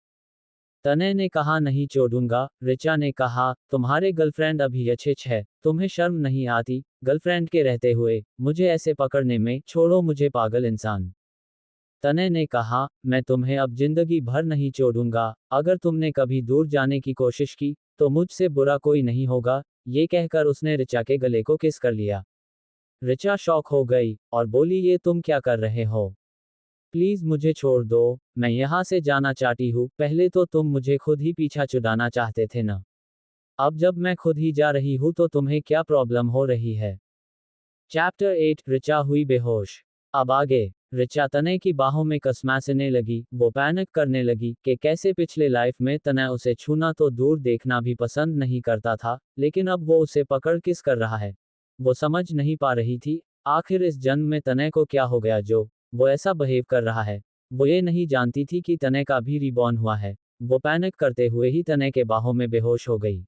तनय ने कहा नहीं छोड़ूंगा। ऋचा ने कहा तुम्हारे गर्लफ्रेंड अभी अच्छे है, तुम्हें शर्म नहीं आती गर्लफ्रेंड के रहते हुए मुझे ऐसे पकड़ने में, छोड़ो मुझे पागल इंसान। तनय ने कहा मैं तुम्हें अब जिंदगी भर नहीं छोड़ूंगा, अगर तुमने कभी दूर जाने की कोशिश की तो मुझसे बुरा कोई नहीं होगा। ये कहकर उसने ऋचा के गले को किस कर लिया। ऋचा शॉक हो गई और बोली ये तुम क्या कर रहे हो, प्लीज मुझे छोड़ दो, मैं यहाँ से जाना चाहती हूँ। पहले तो तुम मुझे खुद ही पीछा छुड़ाना चाहते थे ना, अब जब मैं खुद ही जा रही हूँ तो तुम्हें क्या प्रॉब्लम हो रही है। चैप्टर 8 ऋचा हुई बेहोश। अब आगे। ऋचा तनय की बाहों में कसमासने लगी। वो पैनिक करने लगी कि कैसे पिछले लाइफ में तनय उसे छूना तो दूर देखना भी पसंद नहीं करता था, लेकिन अब वो उसे पकड़ किस कर रहा है। वो समझ नहीं पा रही थी आखिर इस जन्म में तनय को क्या हो गया जो वो ऐसा बिहेव कर रहा है। वो ये नहीं जानती थी कि तनय का भी रिबॉर्न हुआ है। वो पैनिक करते हुए ही तनय के बाहों में बेहोश हो गई।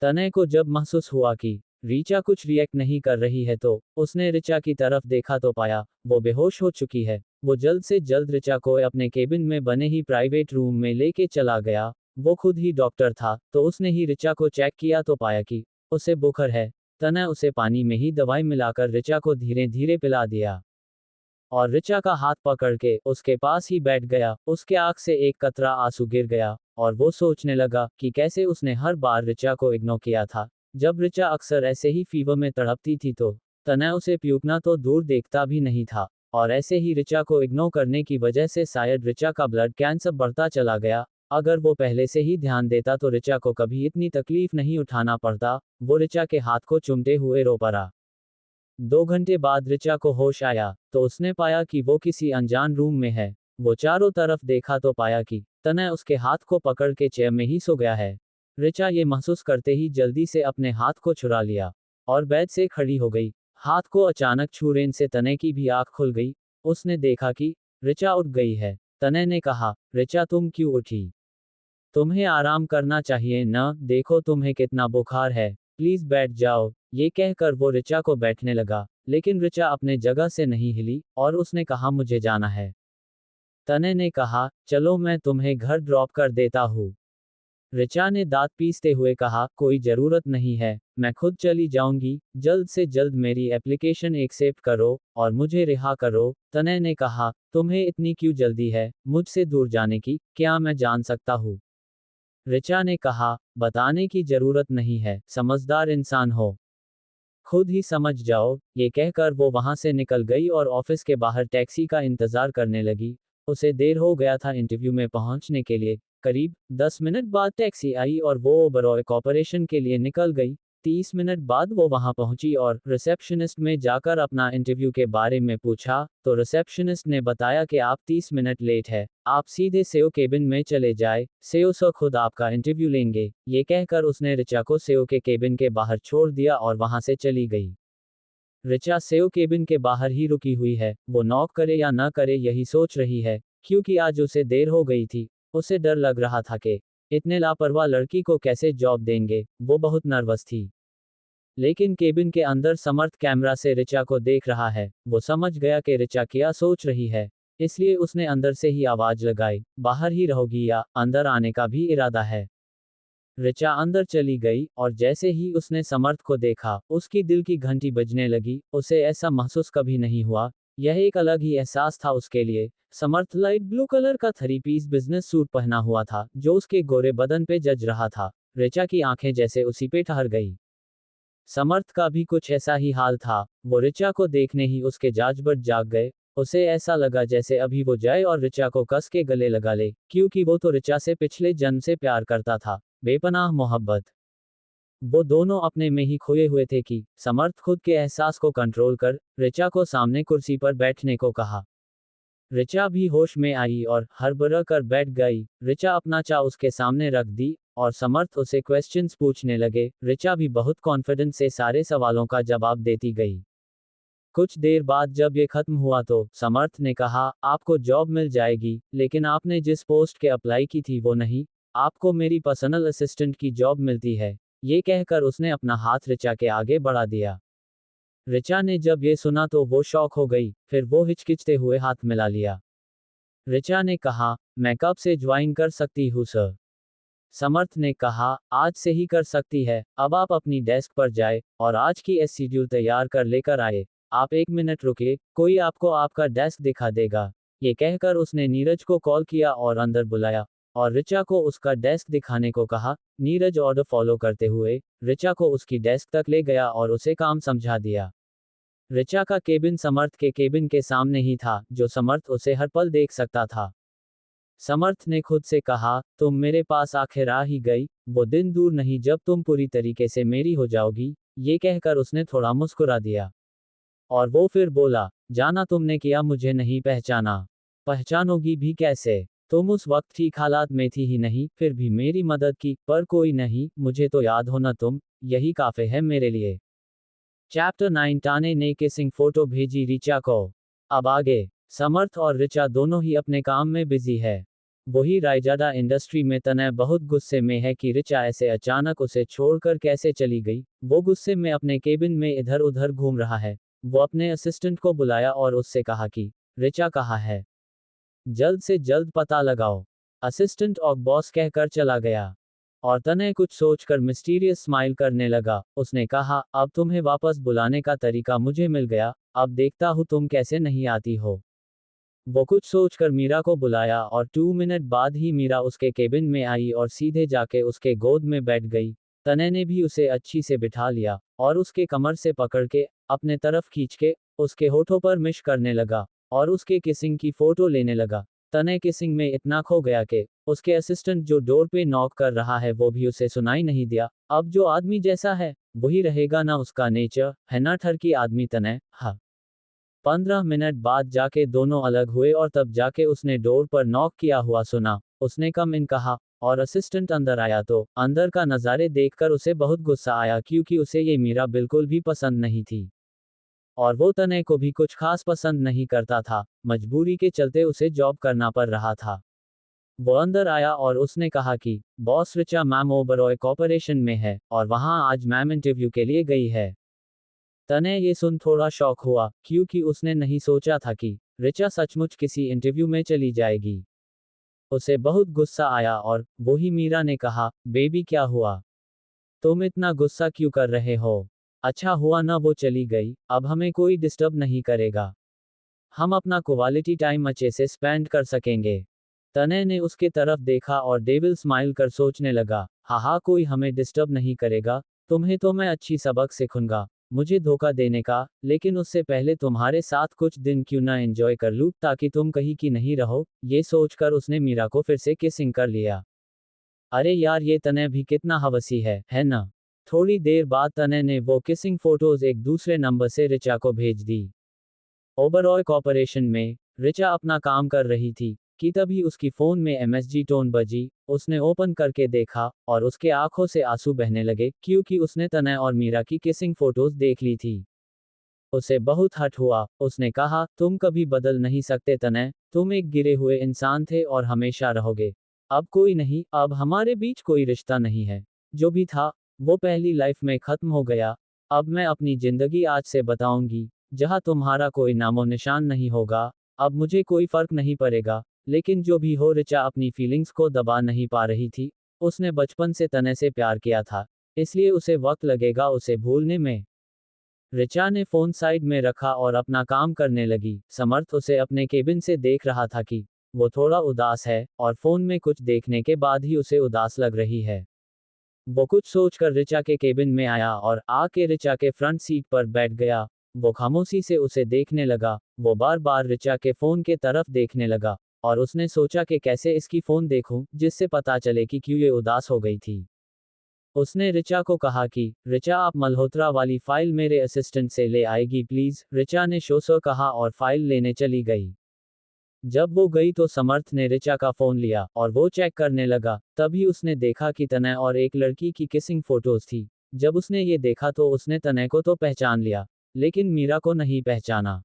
तनय को जब महसूस हुआ कि ऋचा कुछ रिएक्ट नहीं कर रही है तो उसने ऋचा की तरफ देखा तो पाया वो बेहोश हो चुकी है। वो जल्द से जल्द ऋचा को अपने केबिन में बने ही प्राइवेट रूम में लेके चला गया। वो खुद ही डॉक्टर था तो उसने ही ऋचा को चेक किया तो पाया कि उसे बुखार है। तनय उसे पानी में ही दवाई मिलाकर ऋचा को धीरे धीरे पिला दिया और ऋचा का हाथ पकड़ के उसके पास ही बैठ गया। उसके आंख से एक कतरा आंसू गिर गया और वो सोचने लगा कि कैसे उसने हर बार ऋचा को इग्नोर किया था। जब ऋचा अक्सर ऐसे ही फीवर में तड़पती थी तो तनय उसे प्यूकना तो दूर देखता भी नहीं था, और ऐसे ही ऋचा को इग्नोर करने की वजह से शायद ऋचा का ब्लड कैंसर बढ़ता चला गया। अगर वो पहले से ही ध्यान देता तो ऋचा को कभी इतनी तकलीफ नहीं उठाना पड़ता। वो ऋचा के हाथ को चूमते हुए रो पड़ा। 2 घंटे बाद ऋचा को होश आया तो उसने पाया कि वो किसी अनजान रूम में है। वो चारों तरफ देखा तो पाया कि तनय उसके हाथ को पकड़ के चेयर में ही सो गया है। ऋचा ये महसूस करते ही जल्दी से अपने हाथ को छुड़ा लिया और बेड से खड़ी हो गई। हाथ को अचानक छूने से तनय की भी आंख खुल गई। उसने देखा कि ऋचा उठ गई है। तनय ने कहा ऋचा तुम क्यों उठी, तुम्हें आराम करना चाहिए न, देखो तुम्हें कितना बुखार है, प्लीज बैठ जाओ। ये कहकर वो ऋचा को बैठने लगा, लेकिन ऋचा अपने जगह से नहीं हिली और उसने कहा मुझे जाना है। तनय ने कहा चलो मैं तुम्हें घर ड्रॉप कर देता हूँ। ऋचा ने दांत पीसते हुए कहा कोई जरूरत नहीं है, मैं खुद चली जाऊंगी, जल्द से जल्द मेरी एप्लीकेशन एक्सेप्ट करो और मुझे रिहा करो। तनय ने कहा तुम्हें इतनी क्यों जल्दी है मुझसे दूर जाने की, क्या मैं जान सकता हूँ। ऋचा ने कहा बताने की जरूरत नहीं है, समझदार इंसान हो, खुद ही समझ जाओ। ये कहकर वो वहां से निकल गई और ऑफिस के बाहर टैक्सी का इंतजार करने लगी। उसे देर हो गया था इंटरव्यू में पहुंचने के लिए। करीब 10 मिनट बाद टैक्सी आई और वो ओबरॉय कॉर्पोरेशन के लिए निकल गई। 30 मिनट बाद वो वहां पहुंची और रिसेप्शनिस्ट में जाकर अपना इंटरव्यू के बारे में पूछा तो रिसेप्शनिस्ट ने बताया कि आप 30 मिनट लेट है, आप सीधे सेओ केबिन में चले जाए, सेओ सर खुद आपका इंटरव्यू लेंगे। ये कहकर उसने ऋचा को सेओ के केबिन के बाहर छोड़ दिया और वहां से चली गई। ऋचा सेओ केबिन के बाहर ही रुकी हुई है। वो नॉक करे या ना करे यही सोच रही है, क्योंकि आज उसे देर हो गई थी। उसे डर लग रहा था कि इतने लापरवाह लड़की को कैसे जॉब देंगे। वो बहुत नर्वस थी। लेकिन केबिन के अंदर समर्थ कैमरा से ऋचा को देख रहा है। वो समझ गया कि ऋचा क्या सोच रही है, इसलिए उसने अंदर से ही आवाज लगाई, बाहर ही रहोगी या अंदर आने का भी इरादा है। ऋचा अंदर चली गई और जैसे ही उसने समर्थ को देखा उसकी दिल की घंटी बजने लगी। उसे ऐसा महसूस कभी नहीं हुआ, यह एक अलग ही एहसास था उसके लिए। समर्थ लाइट ब्लू कलर का 3 पीस बिजनेस सूट पहना हुआ था जो उसके गोरे बदन पे जज रहा था। ऋचा की आंखें जैसे उसी पे ठहर गई। समर्थ का भी कुछ ऐसा ही हाल था। वो ऋचा को देखने ही उसके जाजबट जाग गए। उसे ऐसा लगा जैसे अभी वो जाए और ऋचा को कस के गले लगा ले, क्योंकि वो तो ऋचा से पिछले जन्म से प्यार करता था, बेपनाह मोहब्बत। वो दोनों अपने में ही खोए हुए थे कि समर्थ खुद के एहसास को कंट्रोल कर ऋचा को सामने कुर्सी पर बैठने को कहा। ऋचा भी होश में आई और हड़बड़ा कर बैठ गई। ऋचा अपना चा उसके सामने रख दी और समर्थ उसे क्वेश्चंस पूछने लगे। ऋचा भी बहुत कॉन्फिडेंस से सारे सवालों का जवाब देती गई। कुछ देर बाद जब ये खत्म हुआ तो समर्थ ने कहा आपको जॉब मिल जाएगी, लेकिन आपने जिस पोस्ट के अप्लाई की थी वो नहीं, आपको मेरी पर्सनल असिस्टेंट की जॉब मिलती है। ये कहकर उसने अपना हाथ ऋचा के आगे बढ़ा दिया। ऋचा ने जब ये सुना तो वो शॉक हो गई, फिर वो हिचकिचते हुए हाथ मिला लिया। ऋचा ने कहा मैं कब से ज्वाइन कर सकती हूँ सर? समर्थ ने कहा, आज से ही कर सकती है। अब आप अपनी डेस्क पर जाए और आज की शेड्यूल तैयार कर लेकर आए। आप 1 मिनट रुकिए, कोई आपको आपका डेस्क दिखा देगा। ये कहकर उसने नीरज को कॉल किया और अंदर बुलाया और ऋचा को उसका डेस्क दिखाने को कहा। नीरज ऑर्डर फॉलो करते हुए ऋचा को उसकी डेस्क तक ले गया और उसे काम समझा दिया। ऋचा का केबिन समर्थ के केबिन के सामने ही था, जो समर्थ उसे हर पल देख सकता था। समर्थ ने खुद से कहा, तुम मेरे पास आखिर आ ही गई, वो दिन दूर नहीं जब तुम पूरी तरीके से मेरी हो जाओगी। ये कहकर उसने थोड़ा मुस्कुरा दिया और वो फिर बोला, जाना तुमने किया, मुझे नहीं पहचाना। पहचानोगी भी कैसे? तुम उस वक्त ठीक हालात में थी ही नहीं, फिर भी मेरी मदद की, पर कोई नहीं, मुझे तो याद हो ना तुम, यही काफी है मेरे लिए। चैप्टर 9 ताने ने किसिंग फोटो भेजी ऋचा को। अब आगे समर्थ और ऋचा दोनों ही अपने काम में बिजी है। वही रायजादा इंडस्ट्री में तनय बहुत गुस्से में है कि ऋचा ऐसे अचानक उसे छोड़कर कैसे चली गई। वो गुस्से में अपने केबिन में इधर उधर घूम रहा है। वो अपने असिस्टेंट को बुलाया और उससे कहा कि ऋचा कहाँ है, जल्द से जल्द पता लगाओ। असिस्टेंट और बॉस कहकर चला गया और तनय कुछ सोचकर मिस्टीरियस स्माइल करने लगा। उसने कहा, अब तुम्हें वापस बुलाने का तरीका मुझे मिल गया, अब देखता हूँ तुम कैसे नहीं आती हो। वो कुछ सोचकर मीरा को बुलाया और 2 मिनट बाद ही मीरा उसके केबिन में आई और सीधे जाके उसके गोद में बैठ गई। तनय ने भी उसे अच्छी से बिठा लिया और उसके कमर से पकड़ के अपने तरफ खींच के उसके होठों पर मिश करने लगा और उसके किसिंग की फोटो लेने लगा। तनय किसिंग में इतना खो गया कि उसके असिस्टेंट जो डोर पे नॉक कर रहा है वो भी उसे सुनाई नहीं दिया। अब जो आदमी जैसा है वही रहेगा ना उसका नेचर, है ना ठरकी आदमी तनय। हाँ, 15 मिनट बाद जाके दोनों अलग हुए और तब जाके उसने डोर पर नॉक किया हुआ सुना। उसने कम इन कहा और असिस्टेंट अंदर आया तो अंदर का नज़ारे देखकर उसे बहुत गुस्सा आया, क्योंकि उसे ये मीरा बिल्कुल भी पसंद नहीं थी और वो तनय को भी कुछ खास पसंद नहीं करता था। मजबूरी के चलते उसे जॉब करना पड़ रहा था। वो अंदर आया और उसने कहा कि boss Richa ma'am Oberoi corporation में है और वहाँ आज मैम इंटरव्यू के लिए गई है। तनय ये सुन थोड़ा शॉक हुआ, क्योंकि उसने नहीं सोचा था कि ऋचा सचमुच किसी इंटरव्यू में चली जाएगी। उसे बहुत गुस्सा आया और वो ही मीरा ने कहा, बेबी क्या हुआ, तुम इतना गुस्सा क्यों कर रहे हो? अच्छा हुआ ना वो चली गई, अब हमें कोई डिस्टर्ब नहीं करेगा, हम अपना क्वालिटी टाइम अच्छे से स्पेंड कर सकेंगे। तनय ने उसके तरफ देखा और डेविल स्माइल कर सोचने लगा, हाँ कोई हमें डिस्टर्ब नहीं करेगा, तुम्हें तो मैं अच्छी सबक सिखूंगा मुझे धोखा देने का, लेकिन उससे पहले तुम्हारे साथ कुछ दिन क्यों ना एंजॉय कर लूं ताकि तुम कहीं की नहीं रहो। ये सोचकर उसने मीरा को फिर से किसिंग कर लिया। अरे यार ये तनय भी कितना हवसी है ना। थोड़ी देर बाद तनय ने वो किसिंग फोटोज एक दूसरे नंबर से ऋचा को भेज दी। ओबरॉय कॉर्पोरेशन में ऋचा अपना काम कर रही थी कि तभी उसकी फोन में एमएसजी टोन बजी। उसने ओपन करके देखा और उसके आंखों से आंसू बहने लगे, क्योंकि उसने तनय और मीरा की किसिंग फोटोज देख ली थी। उसे बहुत हर्ट हुआ। उसने कहा, तुम कभी बदल नहीं सकते तनय, तुम एक गिरे हुए इंसान थे और हमेशा रहोगे। अब कोई नहीं, अब हमारे बीच कोई रिश्ता नहीं है। जो भी था वो पहली लाइफ में खत्म हो गया। अब मैं अपनी जिंदगी आज से बताऊंगी, जहां तुम्हारा कोई नामो निशान नहीं होगा। अब मुझे कोई फर्क नहीं पड़ेगा। लेकिन जो भी हो, ऋचा अपनी फीलिंग्स को दबा नहीं पा रही थी। उसने बचपन से तनय से प्यार किया था, इसलिए उसे वक्त लगेगा उसे भूलने में। ऋचा ने फोन साइड में रखा और अपना काम करने लगी। समर्थ उसे अपने केबिन से देख रहा था कि वो थोड़ा उदास है और फोन में कुछ देखने के बाद ही उसे उदास लग रही है। वो कुछ सोचकर ऋचा के केबिन में आया और आके ऋचा के फ्रंट सीट पर बैठ गया। वो खामोशी से उसे देखने लगा। वो बार बार ऋचा के फोन के तरफ देखने लगा और उसने सोचा कि कैसे इसकी फोन देखूं जिससे पता चले कि क्यों ये उदास हो गई थी। उसने ऋचा को कहा कि ऋचा आप मल्होत्रा वाली फाइल मेरे असिस्टेंट से ले आएगी प्लीज। ऋचा ने शोसो कहा और फाइल लेने चली गई। जब वो गई तो समर्थ ने ऋचा का फोन लिया और वो चेक करने लगा। तभी उसने देखा कि तनय और एक लड़की की किसिंग फोटोज थी। जब उसने ये देखा तो उसने तनय को तो पहचान लिया, लेकिन मीरा को नहीं पहचाना।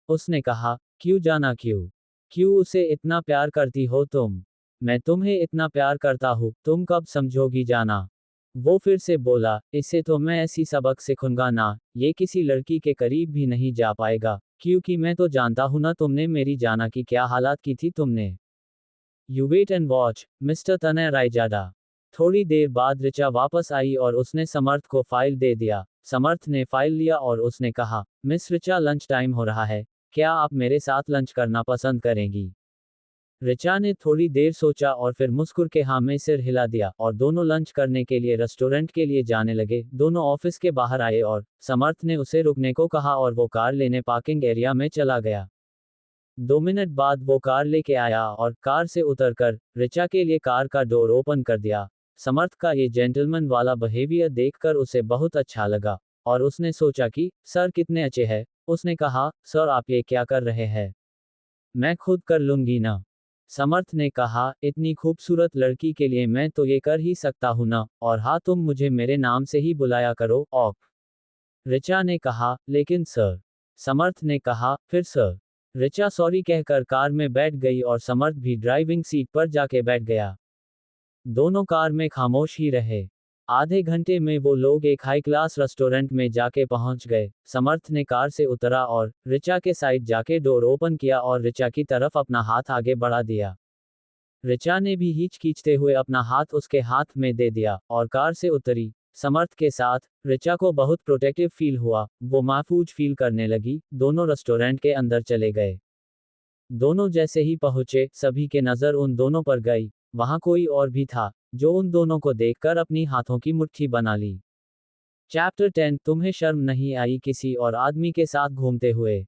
उसने कहा, क्यों जाना, क्यों क्यों उसे इतना प्यार करती हो तुम? मैं तुम्हें इतना प्यार करता हूँ, तुम कब समझोगी जाना? वो फिर से बोला, इससे तो मैं ऐसी सबक सिखूंगा ना, ये किसी लड़की के करीब भी नहीं जा पाएगा, क्योंकि मैं तो जानता हूं ना तुमने मेरी जाना की क्या हालात की थी तुमने। You wait and watch, mister Tanay Raizada. थोड़ी देर बाद ऋचा वापस आई और उसने समर्थ को फाइल दे दिया। समर्थ ने फाइल लिया और उसने कहा, मिस ऋचा, लंच टाइम हो रहा है, क्या आप मेरे साथ लंच करना पसंद करेंगी? ऋचा ने थोड़ी देर सोचा और फिर मुस्कुर के हाँ में सिर हिला दिया और दोनों लंच करने के लिए रेस्टोरेंट के लिए जाने लगे। दोनों ऑफिस के बाहर आए और समर्थ ने उसे रुकने को कहा और वो कार लेने पार्किंग एरिया में चला गया। 2 मिनट बाद वो कार लेके आया और कार से उतरकर ऋचा के लिए कार का डोर ओपन कर दिया। समर्थ का ये जेंटलमैन वाला बिहेवियर देखकर उसे बहुत अच्छा लगा और उसने सोचा कि सर कितने अच्छे हैं। उसने कहा, सर आप ये क्या कर रहे हैं? मैं खुद कर लूंगी ना। समर्थ ने कहा, इतनी खूबसूरत लड़की के लिए मैं तो ये कर ही सकता हूं ना, और हाँ तुम मुझे मेरे नाम से ही बुलाया करो, ऑफ। ऋचा ने कहा, लेकिन सर। समर्थ ने कहा, फिर सर। ऋचा सॉरी कहकर कार में बैठ गई और समर्थ भी ड्राइविंग सीट पर जाके बैठ गया। दोनों कार में खामोश ही रहे। आधे घंटे में वो लोग एक हाई क्लास रेस्टोरेंट में जाके पहुंच गए। समर्थ ने कार से उतरा और ऋचा के साइड जाके डोर ओपन किया और ऋचा की तरफ अपना हाथ आगे बढ़ा दिया। ऋचा ने भी हिचकिचाते हुए अपना हाथ उसके हाथ में दे दिया और कार से उतरी। समर्थ के साथ ऋचा को बहुत प्रोटेक्टिव फील हुआ, वो महफूज फील करने लगी। दोनों रेस्टोरेंट के अंदर चले गए। दोनों जैसे ही पहुंचे, सभी के नजर उन दोनों पर गई। वहां कोई और भी था जो उन दोनों को देखकर अपनी हाथों की मुट्ठी बना ली। चैप्टर 10, तुम्हें शर्म नहीं आई किसी और आदमी के साथ घूमते हुए?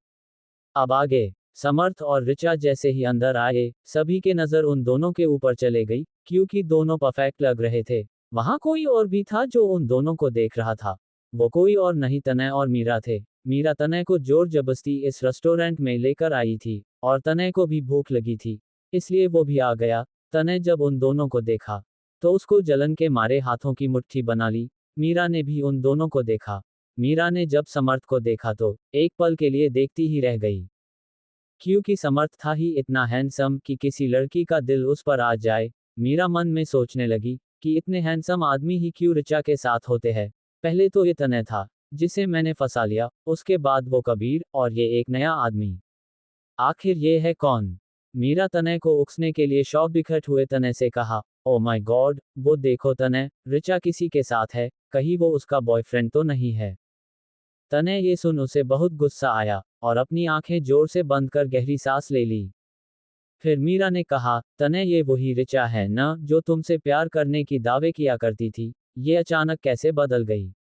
अब आगे। समर्थ और ऋचा जैसे ही अंदर आए, सभी के नजर उन दोनों के ऊपर चले गई, क्योंकि दोनों परफेक्ट लग रहे थे। वहां कोई और भी था जो उन दोनों को देख रहा था। वो कोई और नहीं, तनय और मीरा थे। मीरा तनय को जोर जबरदस्ती इस रेस्टोरेंट में लेकर आई थी और तनय को भी भूख लगी थी, इसलिए वो भी आ गया। तनय जब उन दोनों को देखा तो उसको जलन के मारे हाथों की मुट्ठी बना ली। मीरा ने भी उन दोनों को देखा। मीरा ने जब समर्थ को देखा तो एक पल के लिए देखती ही रह गई, क्योंकि समर्थ था ही इतना हैंडसम कि किसी लड़की का दिल उस पर आ जाए। मीरा मन में सोचने लगी कि इतने हैंडसम आदमी ही क्यों ऋचा के साथ होते हैं। पहले तो ये तनय था जिसे मैंने फंसा लिया, उसके बाद वो कबीर, और ये एक नया आदमी। आखिर ये है कौन? मीरा तनय को उकसने के लिए शॉक दिखट हुए तनय से कहा, ओ माय गॉड, वो देखो तनय, ऋचा किसी के साथ है, कहीं वो उसका बॉयफ्रेंड तो नहीं है? तनय ये सुन उसे बहुत गुस्सा आया और अपनी आंखें जोर से बंद कर गहरी सांस ले ली। फिर मीरा ने कहा, तनय ये वही ऋचा है ना जो तुमसे प्यार करने की दावे किया करती थी? ये अचानक कैसे बदल गई?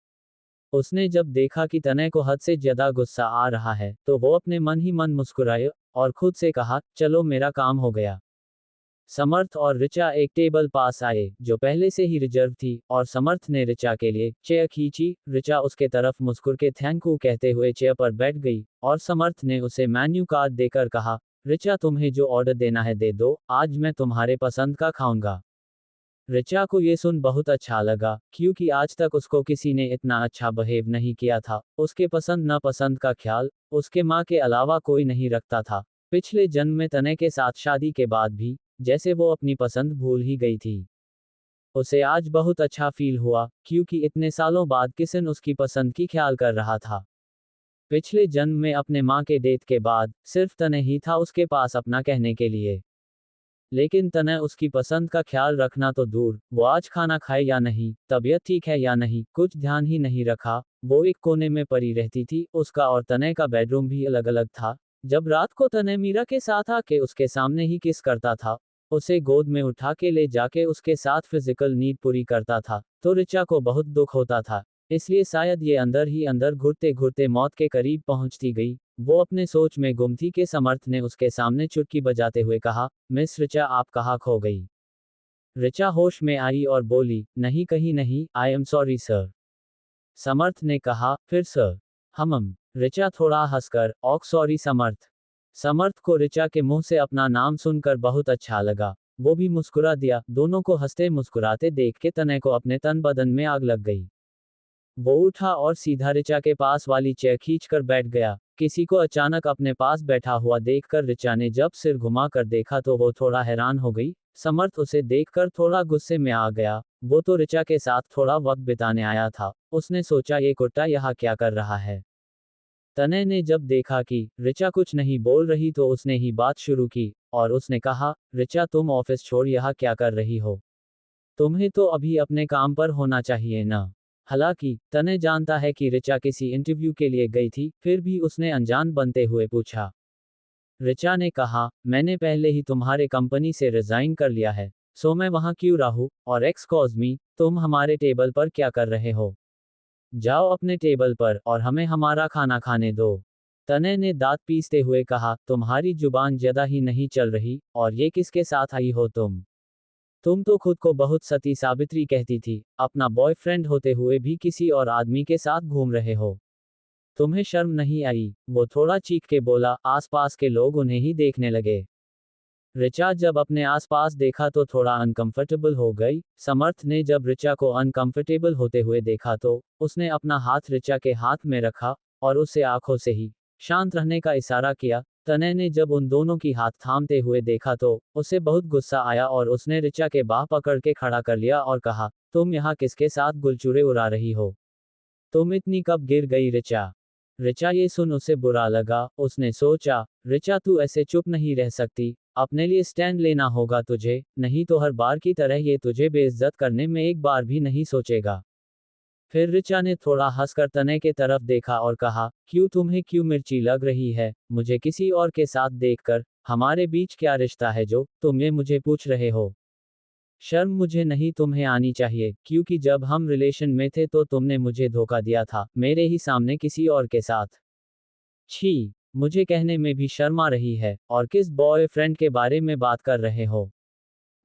उसने जब देखा कि तनय को हद से ज्यादा गुस्सा आ रहा है तो वो अपने मन ही मन मुस्कुराए और खुद से कहा, चलो मेरा काम हो गया। समर्थ और ऋचा एक टेबल पास आए जो पहले से ही रिजर्व थी और समर्थ ने ऋचा के लिए चेयर खींची। ऋचा उसके तरफ मुस्कुर के थैंक यू कहते हुए चेयर पर बैठ गई और समर्थ ने उसे मेन्यू कार्ड देकर कहा, ऋचा तुम्हें जो ऑर्डर देना है दे दो, आज मैं तुम्हारे पसंद का खाऊंगा। ऋचा को ये सुन बहुत अच्छा लगा, क्योंकि आज तक उसको किसी ने इतना अच्छा बिहेव नहीं किया था। उसके पसंद नापसंद का ख्याल उसके माँ के अलावा कोई नहीं रखता था। पिछले जन्म में तनय के साथ शादी के बाद भी जैसे वो अपनी पसंद भूल ही गई थी। उसे आज बहुत अच्छा फील हुआ, क्योंकि इतने सालों बाद किसन उसकी पसंद की ख्याल कर रहा था। पिछले जन्म में अपने माँ के डेथ के बाद सिर्फ तनय ही था उसके पास अपना कहने के लिए। लेकिन तनय उसकी पसंद का ख्याल रखना तो दूर, वो आज खाना खाए या नहीं, तबीयत ठीक है या नहीं, कुछ ध्यान ही नहीं रखा। वो एक कोने में पड़ी रहती थी। उसका और तनय का बेडरूम भी अलग अलग था। जब रात को तनय मीरा के साथ आके उसके सामने ही किस करता था, उसे गोद में उठा के ले जाके उसके साथ फिजिकल नीड पूरी करता था, तो ऋचा को बहुत दुख होता था। इसलिए शायद ये अंदर ही अंदर घुटते घुटते मौत के करीब पहुंचती गई। वो अपने सोच में गुम थी कि समर्थ ने उसके सामने चुटकी बजाते हुए कहा, मिस ऋचा आप कहाँ खो गई? ऋचा होश में आई और बोली, नहीं कहीं नहीं, आई एम सॉरी सर। समर्थ ने कहा, फिर सर? ऋचा थोड़ा हंसकर, ऑक सॉरी समर्थ। समर्थ को ऋचा के मुंह से अपना नाम सुनकर बहुत अच्छा लगा। वो भी मुस्कुरा दिया। दोनों को हंसते मुस्कुराते देख के तनय को अपने तन बदन में आग लग गई। वो उठा और सीधा ऋचा के पास वाली चेयर खींचकर बैठ गया। किसी को अचानक अपने पास बैठा हुआ देखकर ऋचा ने जब सिर घुमा कर देखा तो वो थोड़ा हैरान हो गई। समर्थ उसे देखकर थोड़ा गुस्से में आ गया। वो तो ऋचा के साथ थोड़ा वक्त बिताने आया था। उसने सोचा ये कुत्ता यहाँ क्या कर रहा है। तनय ने जब देखा कि ऋचा कुछ नहीं बोल रही तो उसने ही बात शुरू की, और उसने कहा, ऋचा तुम ऑफिस छोड़ यहाँ क्या कर रही हो? तुम्हें तो अभी अपने काम पर होना चाहिए ना। हालांकि तनय जानता है कि ऋचा किसी इंटरव्यू के लिए गई थी, फिर भी उसने अनजान बनते हुए पूछा। ऋचा ने कहा, मैंने पहले ही तुम्हारे कंपनी से रिजाइन कर लिया है, सो मैं वहां क्यों रहूं, और एक्सक्यूज मी, तुम हमारे टेबल पर क्या कर रहे हो? जाओ अपने टेबल पर और हमें हमारा खाना खाने दो। तनय ने दांत पीसते हुए कहा, तुम्हारी जुबान ज्यादा ही नहीं चल रही, और ये किसके साथ आई हो तुम? तुम तो खुद को बहुत सती सावित्री कहती थी, अपना बॉयफ्रेंड होते हुए भी किसी और आदमी के साथ घूम रहे हो। तुम्हें शर्म नहीं आई? वो थोड़ा चीख के बोला, आसपास के लोग उन्हें ही देखने लगे। ऋचा जब अपने आसपास देखा तो थोड़ा अनकंफर्टेबल हो गई। समर्थ ने जब ऋचा को अनकंफर्टेबल होते हुए देखा तो उसने अपना हाथ ऋचा के हाथ में रखा और उसे आंखों से ही शांत रहने का इशारा किया। तनय ने जब उन दोनों की हाथ थामते हुए देखा तो उसे बहुत गुस्सा आया और उसने ऋचा के बाह पकड़ के खड़ा कर लिया और कहा, तुम यहाँ किसके साथ गुलचुरे उड़ा रही हो? तुम इतनी कब गिर गई ऋचा? ऋचा ये सुन उसे बुरा लगा। उसने सोचा, ऋचा तू ऐसे चुप नहीं रह सकती, अपने लिए स्टैंड लेना होगा तुझे, नहीं तो हर बार की तरह ये तुझे बेइज्जत करने में एक बार भी नहीं सोचेगा। फिर ऋचा ने थोड़ा हंसकर तनय के तरफ देखा और कहा, क्यों तुम्हें क्यों मिर्ची लग रही है मुझे किसी और के साथ देखकर? हमारे बीच क्या रिश्ता है जो तुम ये मुझे पूछ रहे हो? शर्म मुझे नहीं तुम्हें आनी चाहिए, क्योंकि जब हम रिलेशन में थे तो तुमने मुझे धोखा दिया था, मेरे ही सामने किसी और के साथ। छी, मुझे कहने में भी शर्म आ रही है, और किस बॉयफ्रेंड के बारे में बात कर रहे हो?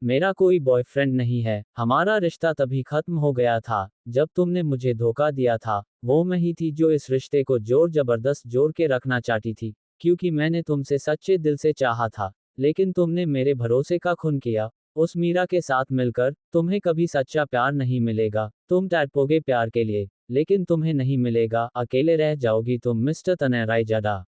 मेरा कोई बॉयफ्रेंड नहीं है, हमारा रिश्ता तभी खत्म हो गया था जब तुमने मुझे धोखा दिया था। वो मैं ही थी जो इस रिश्ते को जोर जबरदस्त जोड़ के रखना चाहती थी, क्योंकि मैंने तुमसे सच्चे दिल से चाहा था, लेकिन तुमने मेरे भरोसे का खून किया। उस मीरा के साथ मिलकर तुम्हें कभी सच्चा प्यार नहीं मिलेगा। तुम तड़पोगे प्यार के लिए, लेकिन तुम्हें नहीं मिलेगा, अकेले रह जाओगी तुम मिस्टर तनय रायजादा।